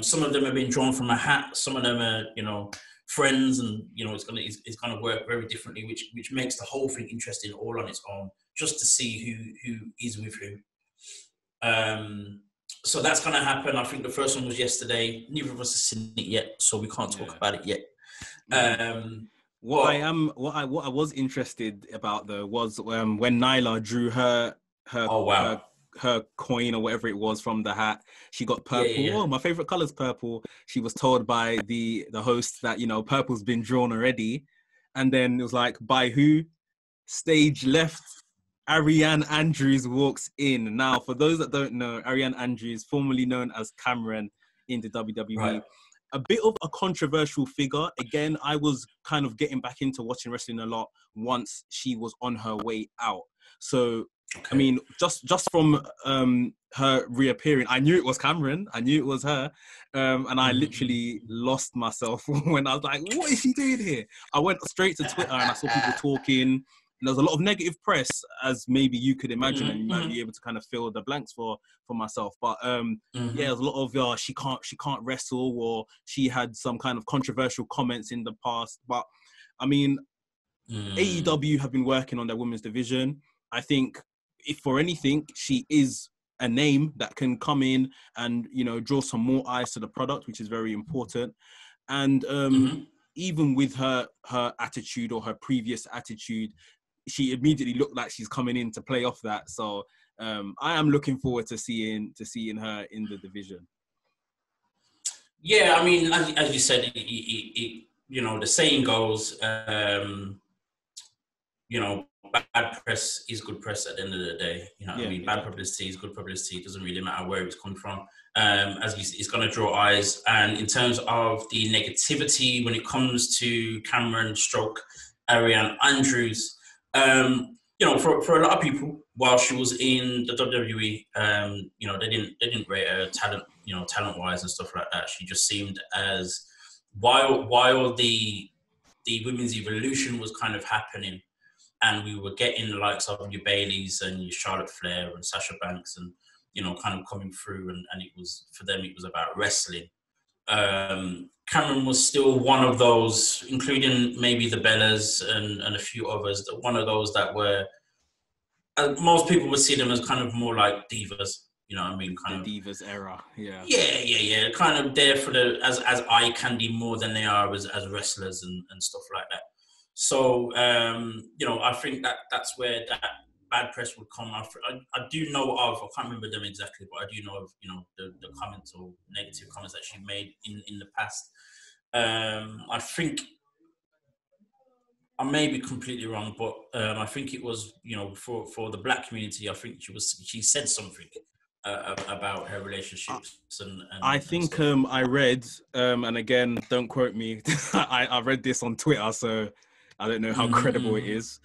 Some of them have been drawn from a hat. Some of them are, friends, and it's gonna work very differently, which makes the whole thing interesting all on its own, just to see who is with who. So that's gonna happen. I think the first one was yesterday. Neither of us have seen it yet, so we can't talk about it yet. What I was interested about though was when Nyla drew her her coin or whatever it was from the hat. She got purple. Oh, my favorite color is purple. She was told by the host that purple's been drawn already, and then it was like, by who? Stage left. Ariane Andrews walks in. Now, for those that don't know, Ariane Andrews, formerly known as Cameron in the WWE, right. A bit of a controversial figure. Again, I was kind of getting back into watching wrestling a lot once she was on her way out. So, okay. I mean, just from her reappearing, I knew it was Cameron. I knew it was her. And I literally lost myself when I was like, what is she doing here? I went straight to Twitter and I saw people talking. And there was a lot of negative press, as maybe you could imagine, and you might be able to kind of fill the blanks for myself. But yeah, there's a lot of she can't wrestle, or she had some kind of controversial comments in the past. But I mean, AEW have been working on their women's division. I think, if for anything, she is a name that can come in and draw some more eyes to the product, which is very important. And even with her attitude or her previous attitude, she immediately looked like she's coming in to play off that. So I am looking forward to seeing her in the division. Yeah, I mean, as you said, the saying goes, bad press is good press at the end of the day. I mean? Bad publicity is good publicity. It doesn't really matter where it's come from. As you said, it's going to draw eyes. And in terms of the negativity when it comes to Cameron stroke Ariane Andrews. You know, for a lot of people, while she was in the WWE, you know, they didn't rate her talent wise and stuff like that. She just seemed as while the women's evolution was kind of happening, and we were getting the likes of your Baileys and your Charlotte Flair and Sasha Banks, and you know, kind of coming through, and it was for them, it was about wrestling. Cameron was still one of those, including maybe the Bellas and a few others, one of those that were, most people would see them as kind of more like divas, you know what I mean? Kind the of divas era, yeah. Yeah. Kind of there for as eye candy more than they are as wrestlers and stuff like that. So, you know, I think that's where that bad press would come. I do know of, I can't remember them exactly, but I do know of, you know, the comments or negative comments that she made in the past. I think, I may be completely wrong, but I think it was, you know, for the black community, I think she said something about her relationships and I think I read, and again, don't quote me, I read this on Twitter, so I don't know how credible it is.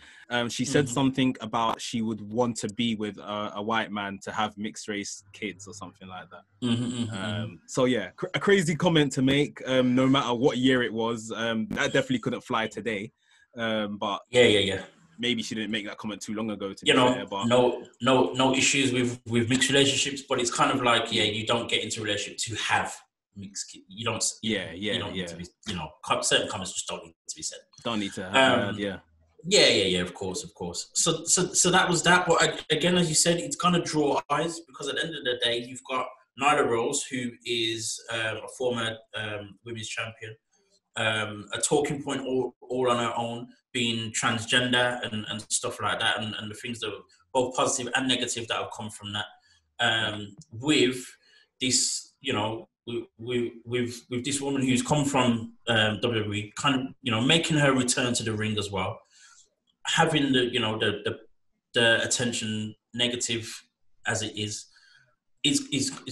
She said something about she would want to be with a white man to have mixed race kids or something like that. So yeah, a crazy comment to make, no matter what year it was. That definitely couldn't fly today. But yeah. Maybe she didn't make that comment too long ago. To you be know, fair, but no issues with mixed relationships, but it's kind of like, yeah, you don't get into a relationship to have mixed kids. You don't. You don't need to be. You know, certain comments just don't need to be said. Don't need to. Yeah. Of course. So that was that. But again, as you said, it's gonna draw eyes because at the end of the day, you've got Nyla Rose, who is a former women's champion. A talking point all on her own, being transgender and stuff like that, and the things that are both positive and negative that have come from that. With this, you know, with this woman who's come from WWE, kind of, you know, making her return to the ring as well, having the, you know, the attention, negative as it is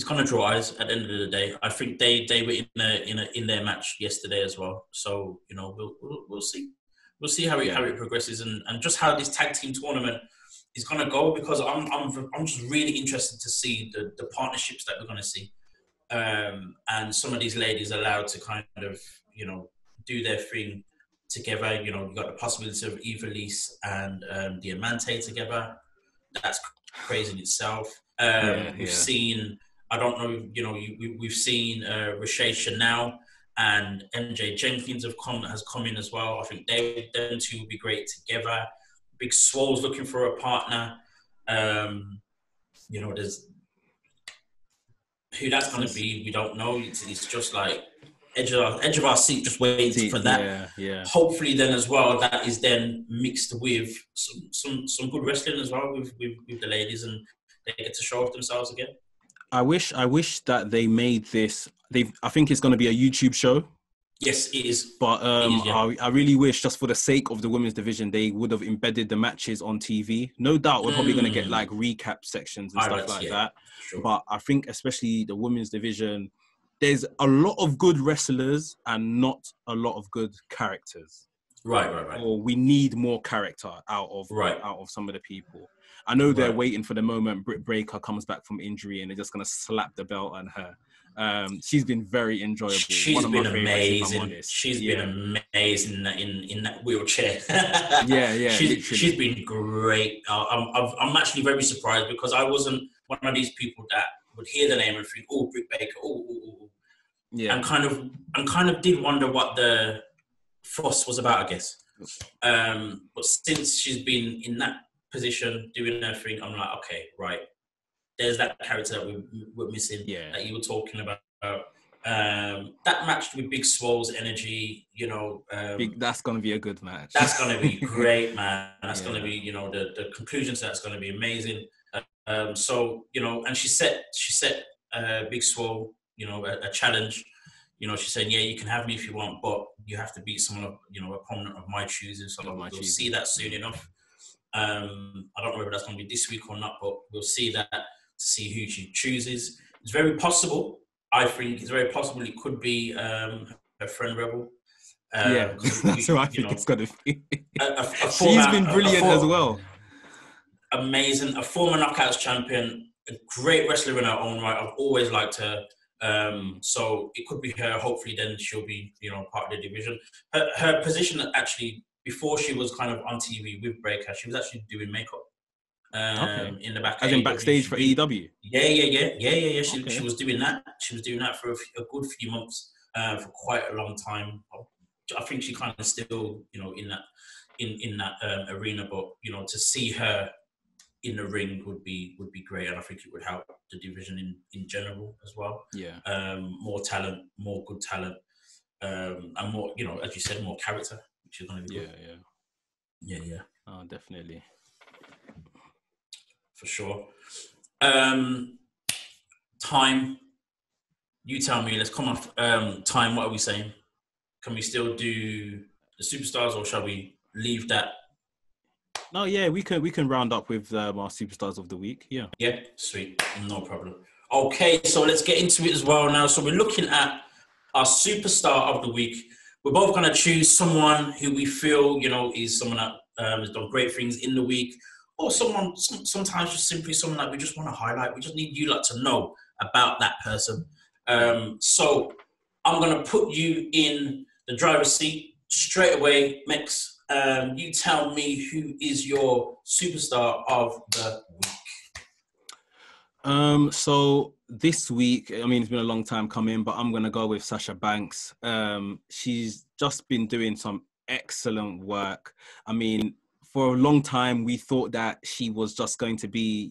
going to draw eyes at the end of the day. I think they were in their match yesterday as well. So, you know, we'll see. We'll see how it progresses and just how this tag team tournament is going to go, because I'm just really interested to see the partnerships that we're going to see. And some of these ladies allowed to kind of, you know, do their thing together. You know, you've got the possibility of Ivelisse and Diamante together. That's crazy in itself. We've seen, I don't know, you know, we've seen Rashea Chanel and MJ Jenkins has come in as well. I think them two will be great together. Big Swole's looking for a partner. You know, there's who that's going to be, we don't know. It's just like edge of our seat, just waiting for that. Yeah. Hopefully, then as well, that is then mixed with some good wrestling as well with the ladies, and they get to show off themselves again. I wish that they made this. I think it's going to be a YouTube show. Yes, it is. But I really wish, just for the sake of the women's division, they would have embedded the matches on TV. No doubt we're probably going to get like recap sections and stuff like that. Sure. But I think especially the women's division, there's a lot of good wrestlers and not a lot of good characters. Right. Or we need more character out of some of the people. I know they're waiting for the moment Britt Baker comes back from injury and they're just going to slap the belt on her. She's been very enjoyable. She's been amazing. She's been amazing in that wheelchair. She's been great. I'm actually very surprised because I wasn't one of these people that would hear the name and think, "Oh, Britt Baker, oh." Yeah, and kind of did wonder what the fuss was about, I guess. But since she's been in that position doing her thing, I'm like, okay, right. There's that character that we're missing that you were talking about. That match with Big Swole's energy, you know. That's going to be a good match. That's going to be great, man. That's going to be, you know, the conclusion to that's going to be amazing. So, you know, and she set Big Swole, you know, a challenge. You know, she said, yeah, you can have me if you want, but you have to beat someone, you know, opponent of my choosing. So we'll see that soon enough. I don't know whether that's going to be this week or not, but we'll see that. See who she chooses. It's very possible. I think it's very possible it could be her friend Rebel. Yeah, that's who I think it's going to be. She's been brilliant as well. Amazing. A former Knockouts champion, a great wrestler in her own right. I've always liked her. So it could be her. Hopefully then she'll be, part of the division. Her position actually, before she was kind of on TV with Breaker, she was actually doing makeup. In the back, as in backstage for AEW. Yeah. She was doing that. She was doing that for a good few months, for quite a long time. I think she kind of still, in that arena. But to see her in the ring would be great, and I think it would help the division in general as well. Yeah. More talent, more good talent, and more, as you said, more character, which is going to be good. Yeah. Oh, definitely. For sure. Time. You tell me. Let's come off time. What are we saying? Can we still do the superstars, or shall we leave that? No, yeah, we can round up with our superstars of the week. Yeah. Yeah, sweet, no problem. Okay, so let's get into it as well now. So we're looking at our superstar of the week. We're both going to choose someone who we feel, is someone that has done great things in the week. Or sometimes just simply someone that we just want to highlight. We just need you lot to know about that person. So I'm going to put you in the driver's seat straight away, Mekz. You tell me who is your superstar of the week. So this week, I mean, it's been a long time coming, but I'm going to go with Sasha Banks. She's just been doing some excellent work. I mean, for a long time, we thought that she was just going to be,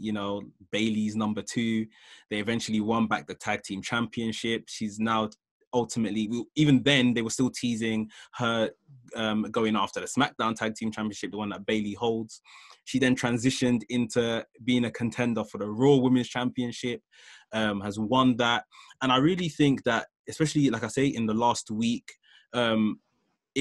Bayley's number 2. They eventually won back the tag team championship. She's now ultimately, even then, they were still teasing her going after the Smackdown tag team championship, the one that Bayley holds. She then transitioned into being a contender for the Raw Women's Championship, has won that. And I really think that, especially, like I say, in the last week, there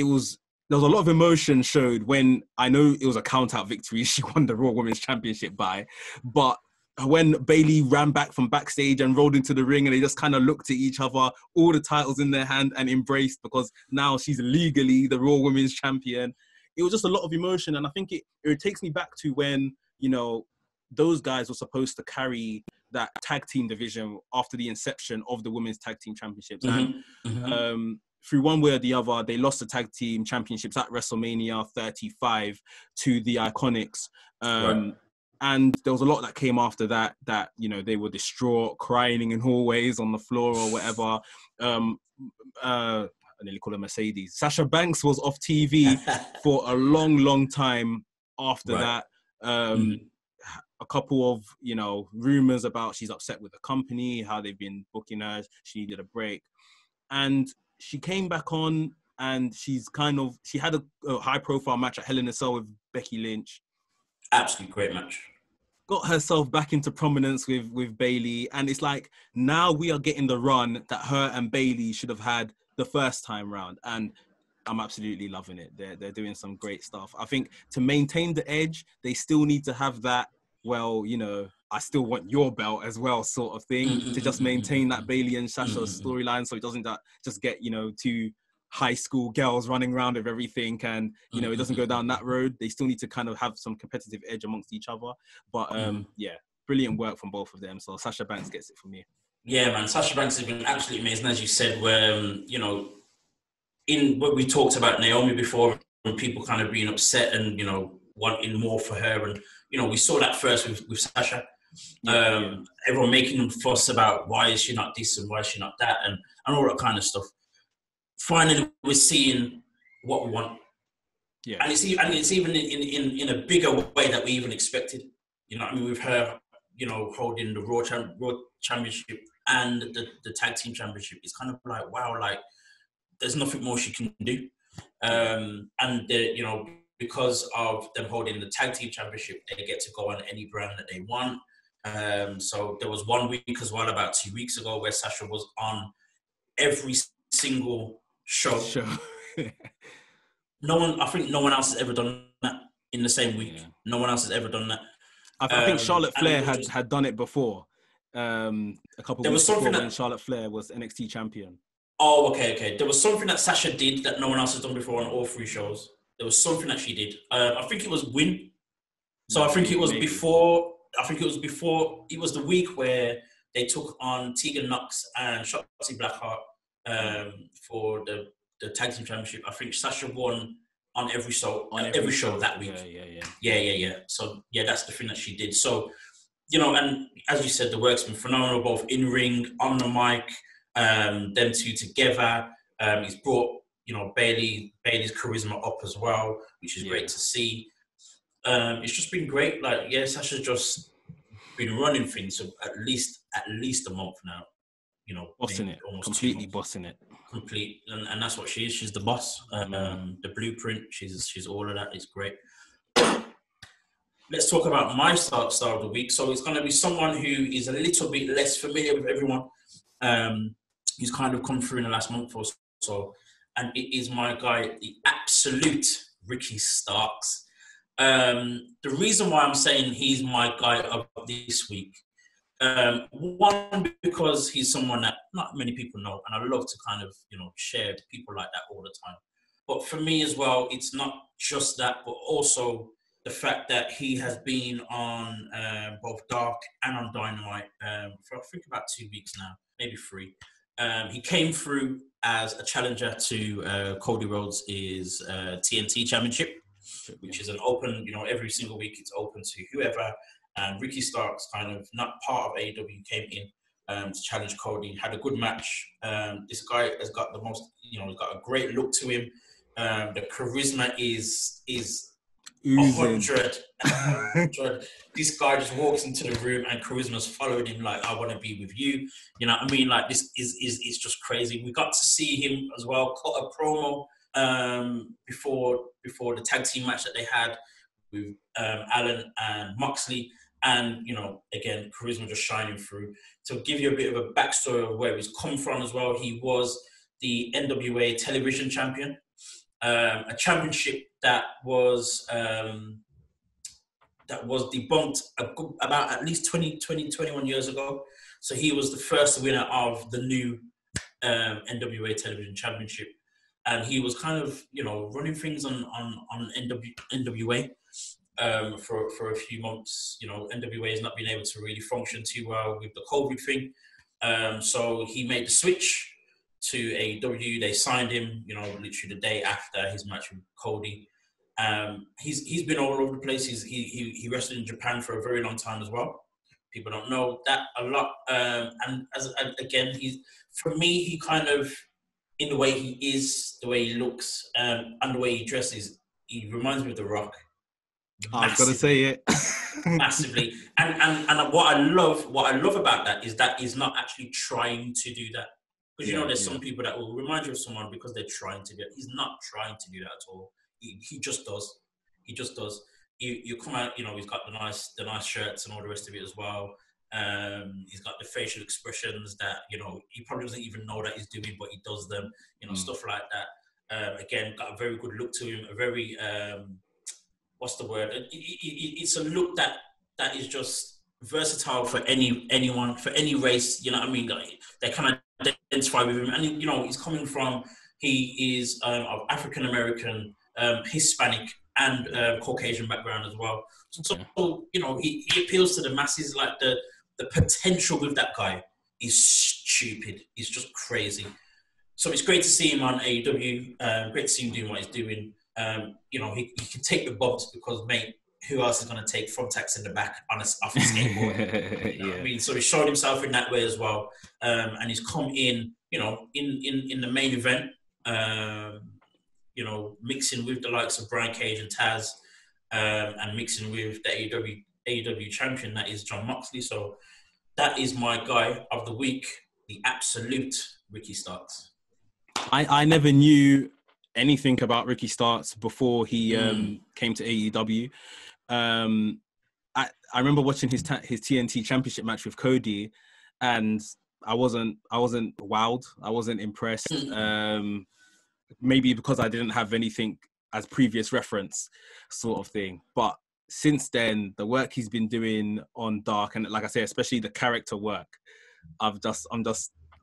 was a lot of emotion showed when, I know it was a count-out victory she won the Raw Women's Championship by, but when Bayley ran back from backstage and rolled into the ring and they just kind of looked at each other, all the titles in their hand, and embraced, because now she's legally the Raw Women's Champion. It was just a lot of emotion, and I think it takes me back to when, those guys were supposed to carry that tag team division after the inception of the Women's Tag Team Championships. And through one way or the other, they lost the tag team championships at WrestleMania 35 to the Iconics. Right. And there was a lot that came after that, they were distraught, crying in hallways, on the floor or whatever. I nearly call her Mercedes. Sasha Banks was off TV for a long, long time after that. A couple of, rumors about she's upset with the company, how they've been booking her. She needed a break. And she came back on, and she had a high-profile match at Hell in a Cell with Becky Lynch. Absolutely great match. Got herself back into prominence with Bayley, and it's like, now we are getting the run that her and Bayley should have had the first time round, and I'm absolutely loving it. They're doing some great stuff. I think to maintain the edge, they still need to have that, I still want your belt as well sort of thing, to just maintain that Bayley and Sasha storyline, so it doesn't just get, two high school girls running around with everything, and, it doesn't go down that road. They still need to kind of have some competitive edge amongst each other. But, brilliant work from both of them. So Sasha Banks gets it for me. Yeah, man. Sasha Banks has been absolutely amazing, as you said, where, in what we talked about Naomi before, and people kind of being upset and, wanting more for her. And, we saw that first with Sasha. Everyone making them fuss about why is she not this and why is she not that, and all that kind of stuff. Finally, we're seeing what we want. Yeah. And it's even in a bigger way that we even expected. With her, holding the Raw Championship and the Tag Team Championship. It's kind of like, wow, like, there's nothing more she can do. And, because of them holding the Tag Team Championship, they get to go on any brand that they want. So there was 1 week as well, about 2 weeks ago, where Sasha was on every single show. I think no one else has ever done that in the same week. Yeah. No one else has ever done that. I think Charlotte Flair had done it before. A couple of weeks before when Charlotte Flair was NXT champion. Oh, okay. There was something that Sasha did that no one else has done before on all 3 shows. There was something that she did. I think it was win. So I think it was Maybe. before. I think it was before. It was the week where they took on Tegan Knox and Shotzi Blackheart for the tag team championship. I think Sasha won on every show that week. Yeah. So yeah, that's the thing that she did. So and as you said, the work's been phenomenal, both in ring, on the mic, them two together. He's brought Bailey's charisma up as well, which is great to see. It's just been great. Like, Sasha's just been running things for at least a month now. Bossing it, completely bossing it. Complete, and that's what she is. She's the boss. The blueprint. She's all of that. It's great. Let's talk about my star of the week. So it's going to be someone who is a little bit less familiar with everyone. He's kind of come through in the last month or so, and it is my guy, the absolute Ricky Starks. The reason why I'm saying he's my guy of this week, one, because he's someone that not many people know, and I love to kind of share people like that all the time. But for me as well, it's not just that, but also the fact that he has been on both Dark and on Dynamite for I think about 2 weeks now, maybe 3. He came through as a challenger to Cody Rhodes' TNT Championship, which is an open, every single week it's open to whoever. And Ricky Starks, kind of not part of AEW, came in to challenge Cody, had a good match. This guy has got the most, he's got a great look to him. The charisma is 100. This guy just walks into the room and charisma's followed him like, I want to be with you. You know what I mean? Like, this is just crazy. We got to see him as well cut a promo before the tag team match that they had with Allen and Moxley. And, again, charisma just shining through. To give you a bit of a backstory of where he's come from as well, he was the NWA television champion. A championship that was debunked about at least 21 years ago. So he was the first winner of the new NWA television championship, and he was kind of running things on NWA for a few months. NWA has not been able to really function too well with the COVID thing, so he made the switch to AEW. They signed him, literally the day after his match with Cody. He's been all over the place. He wrestled in Japan for a very long time as well. People don't know that a lot. And again, for me, he kind of, in the way he is, the way he looks, and the way he dresses, he reminds me of The Rock. I was gonna say it. Massively. And what I love about that is that he's not actually trying to do that. Because there's some people that will remind you of someone because they're trying to do it. He's not trying to do that at all. He just does. He just does. You come out, he's got the nice shirts and all the rest of it as well. He's got the facial expressions that, he probably doesn't even know that he's doing, but he does them, stuff like that. Again, got a very good look to him, a very, what's the word? It's a look that is just versatile for anyone, for any race, you know what I mean? Like, they kind of identify with him, and he's coming from, he is of African American, Hispanic, and Caucasian background as well. So he appeals to the masses. Like, the potential with that guy is stupid. It's just crazy. So it's great to see him on AEW. Great to see him doing what he's doing. He can take the bumps because, mate, who else is going to take thumbtacks in the back off a skateboard? You know what I mean? So he showed himself in that way as well, and he's come in, in the main event, mixing with the likes of Brian Cage and Taz, and mixing with the AEW champion that is Jon Moxley. So that is my guy of the week, the absolute Ricky Starks. I never knew anything about Ricky Starks before he came to AEW. I remember watching his TNT Championship match with Cody, and I wasn't wowed. I wasn't impressed. Maybe because I didn't have anything as previous reference, sort of thing. But since then, the work he's been doing on Dark, and like I say, especially the character work, I'm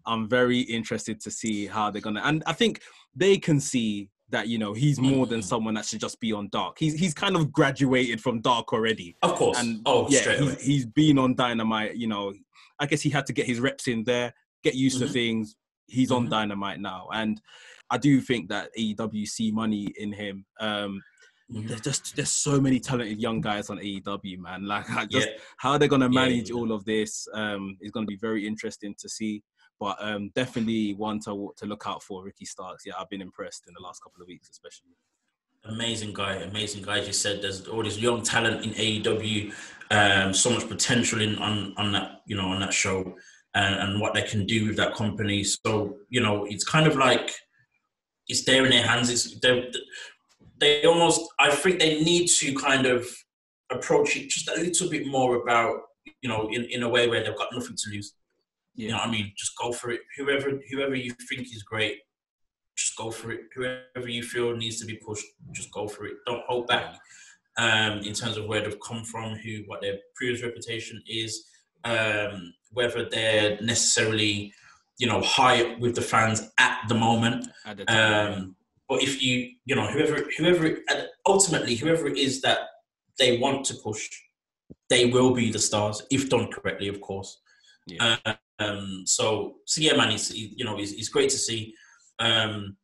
I'm very interested to see how they're gonna. And I think they can see that, you know, he's more than someone that should just be on Dark. He's kind of graduated from Dark already. Of course. And Straight away. He's been on Dynamite. You know, I guess he had to get his reps in there, get used to things. He's on Dynamite now, and I do think that AEW see money in him. There's so many talented young guys on AEW, man. Like, how they're gonna manage all of this is gonna be very interesting to see. But definitely one to look out for, Ricky Starks. Yeah, I've been impressed in the last couple of weeks, especially. Amazing guy. As you said, there's all this young talent in AEW. So much potential on that, you know, on that show, and what they can do with that company. So, you know, it's kind of like it's there in their hands. They almost, I think they need to kind of approach it just a little bit more about, you know, in a way where they've got nothing to lose. Yeah. You know what I mean? Just go for it. Whoever you think is great, just go for it. Whoever you feel needs to be pushed, just go for it. Don't hold back in terms of where they've come from, what their previous reputation is, whether they're necessarily, you know, high with the fans at the moment. At the time, but if you know, ultimately, whoever it is that they want to push, they will be the stars if done correctly, of course. Yeah. So yeah, man, it's great to see. And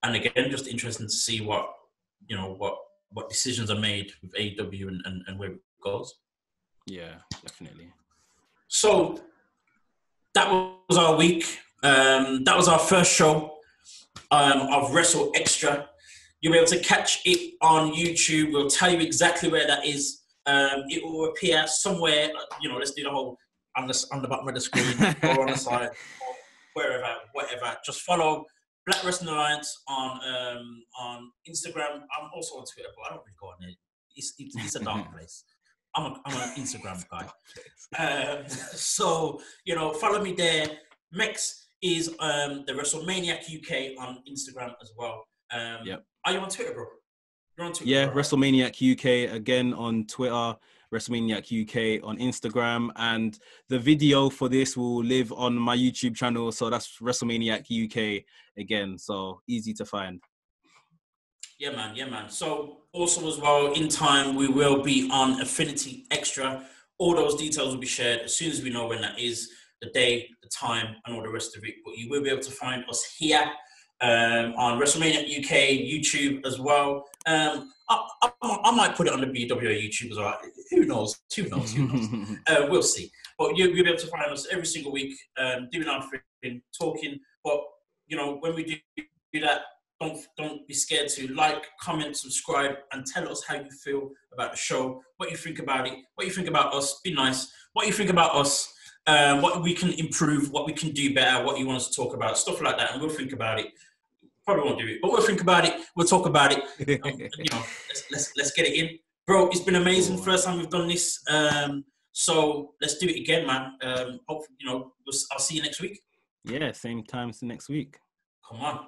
again, just interesting to see what decisions are made with AEW and where it goes. Yeah, definitely. So that was our week. That was our first show of WrestlXtra. You'll be able to catch it on YouTube. We'll tell you exactly where that is. It will appear somewhere. You know, let's do the whole on the bottom of the screen or on the side or wherever, whatever. Just follow Black Wrestling Alliance on Instagram. I'm also on Twitter, but I don't really go on there. It's a dark place. I'm an Instagram guy. So, you know, follow me there. Mekz is the WrestleManiac UK on Instagram as well. Yep. Are you on Twitter, bro? You're on Twitter, yeah, bro, WrestleManiac UK again on Twitter, WrestleManiac UK on Instagram, and the video for this will live on my YouTube channel. So that's WrestleManiac UK again. So easy to find. Yeah, man. So also as well, in time, we will be on Affinity Extra. All those details will be shared as soon as we know when that is, the day, the time, and all the rest of it. But you will be able to find us here on WrestleMania UK YouTube as well. I might put it on the BWA YouTube as well. Who knows? We'll see. But you'll be able to find us every single week doing our thing, talking. But, you know, when we do that, don't be scared to like, comment, subscribe, and tell us how you feel about the show, what you think about it, what you think about us. Be nice. What you think about us, what we can improve, what we can do better, what you want us to talk about, stuff like that, and we'll think about it. Probably won't do it, but we'll think about it. We'll talk about it. You know, let's get it in, bro. It's been amazing. First time we've done this, so let's do it again, man. Hopefully, you know, I'll see you next week. Yeah, same time as next week. Come on.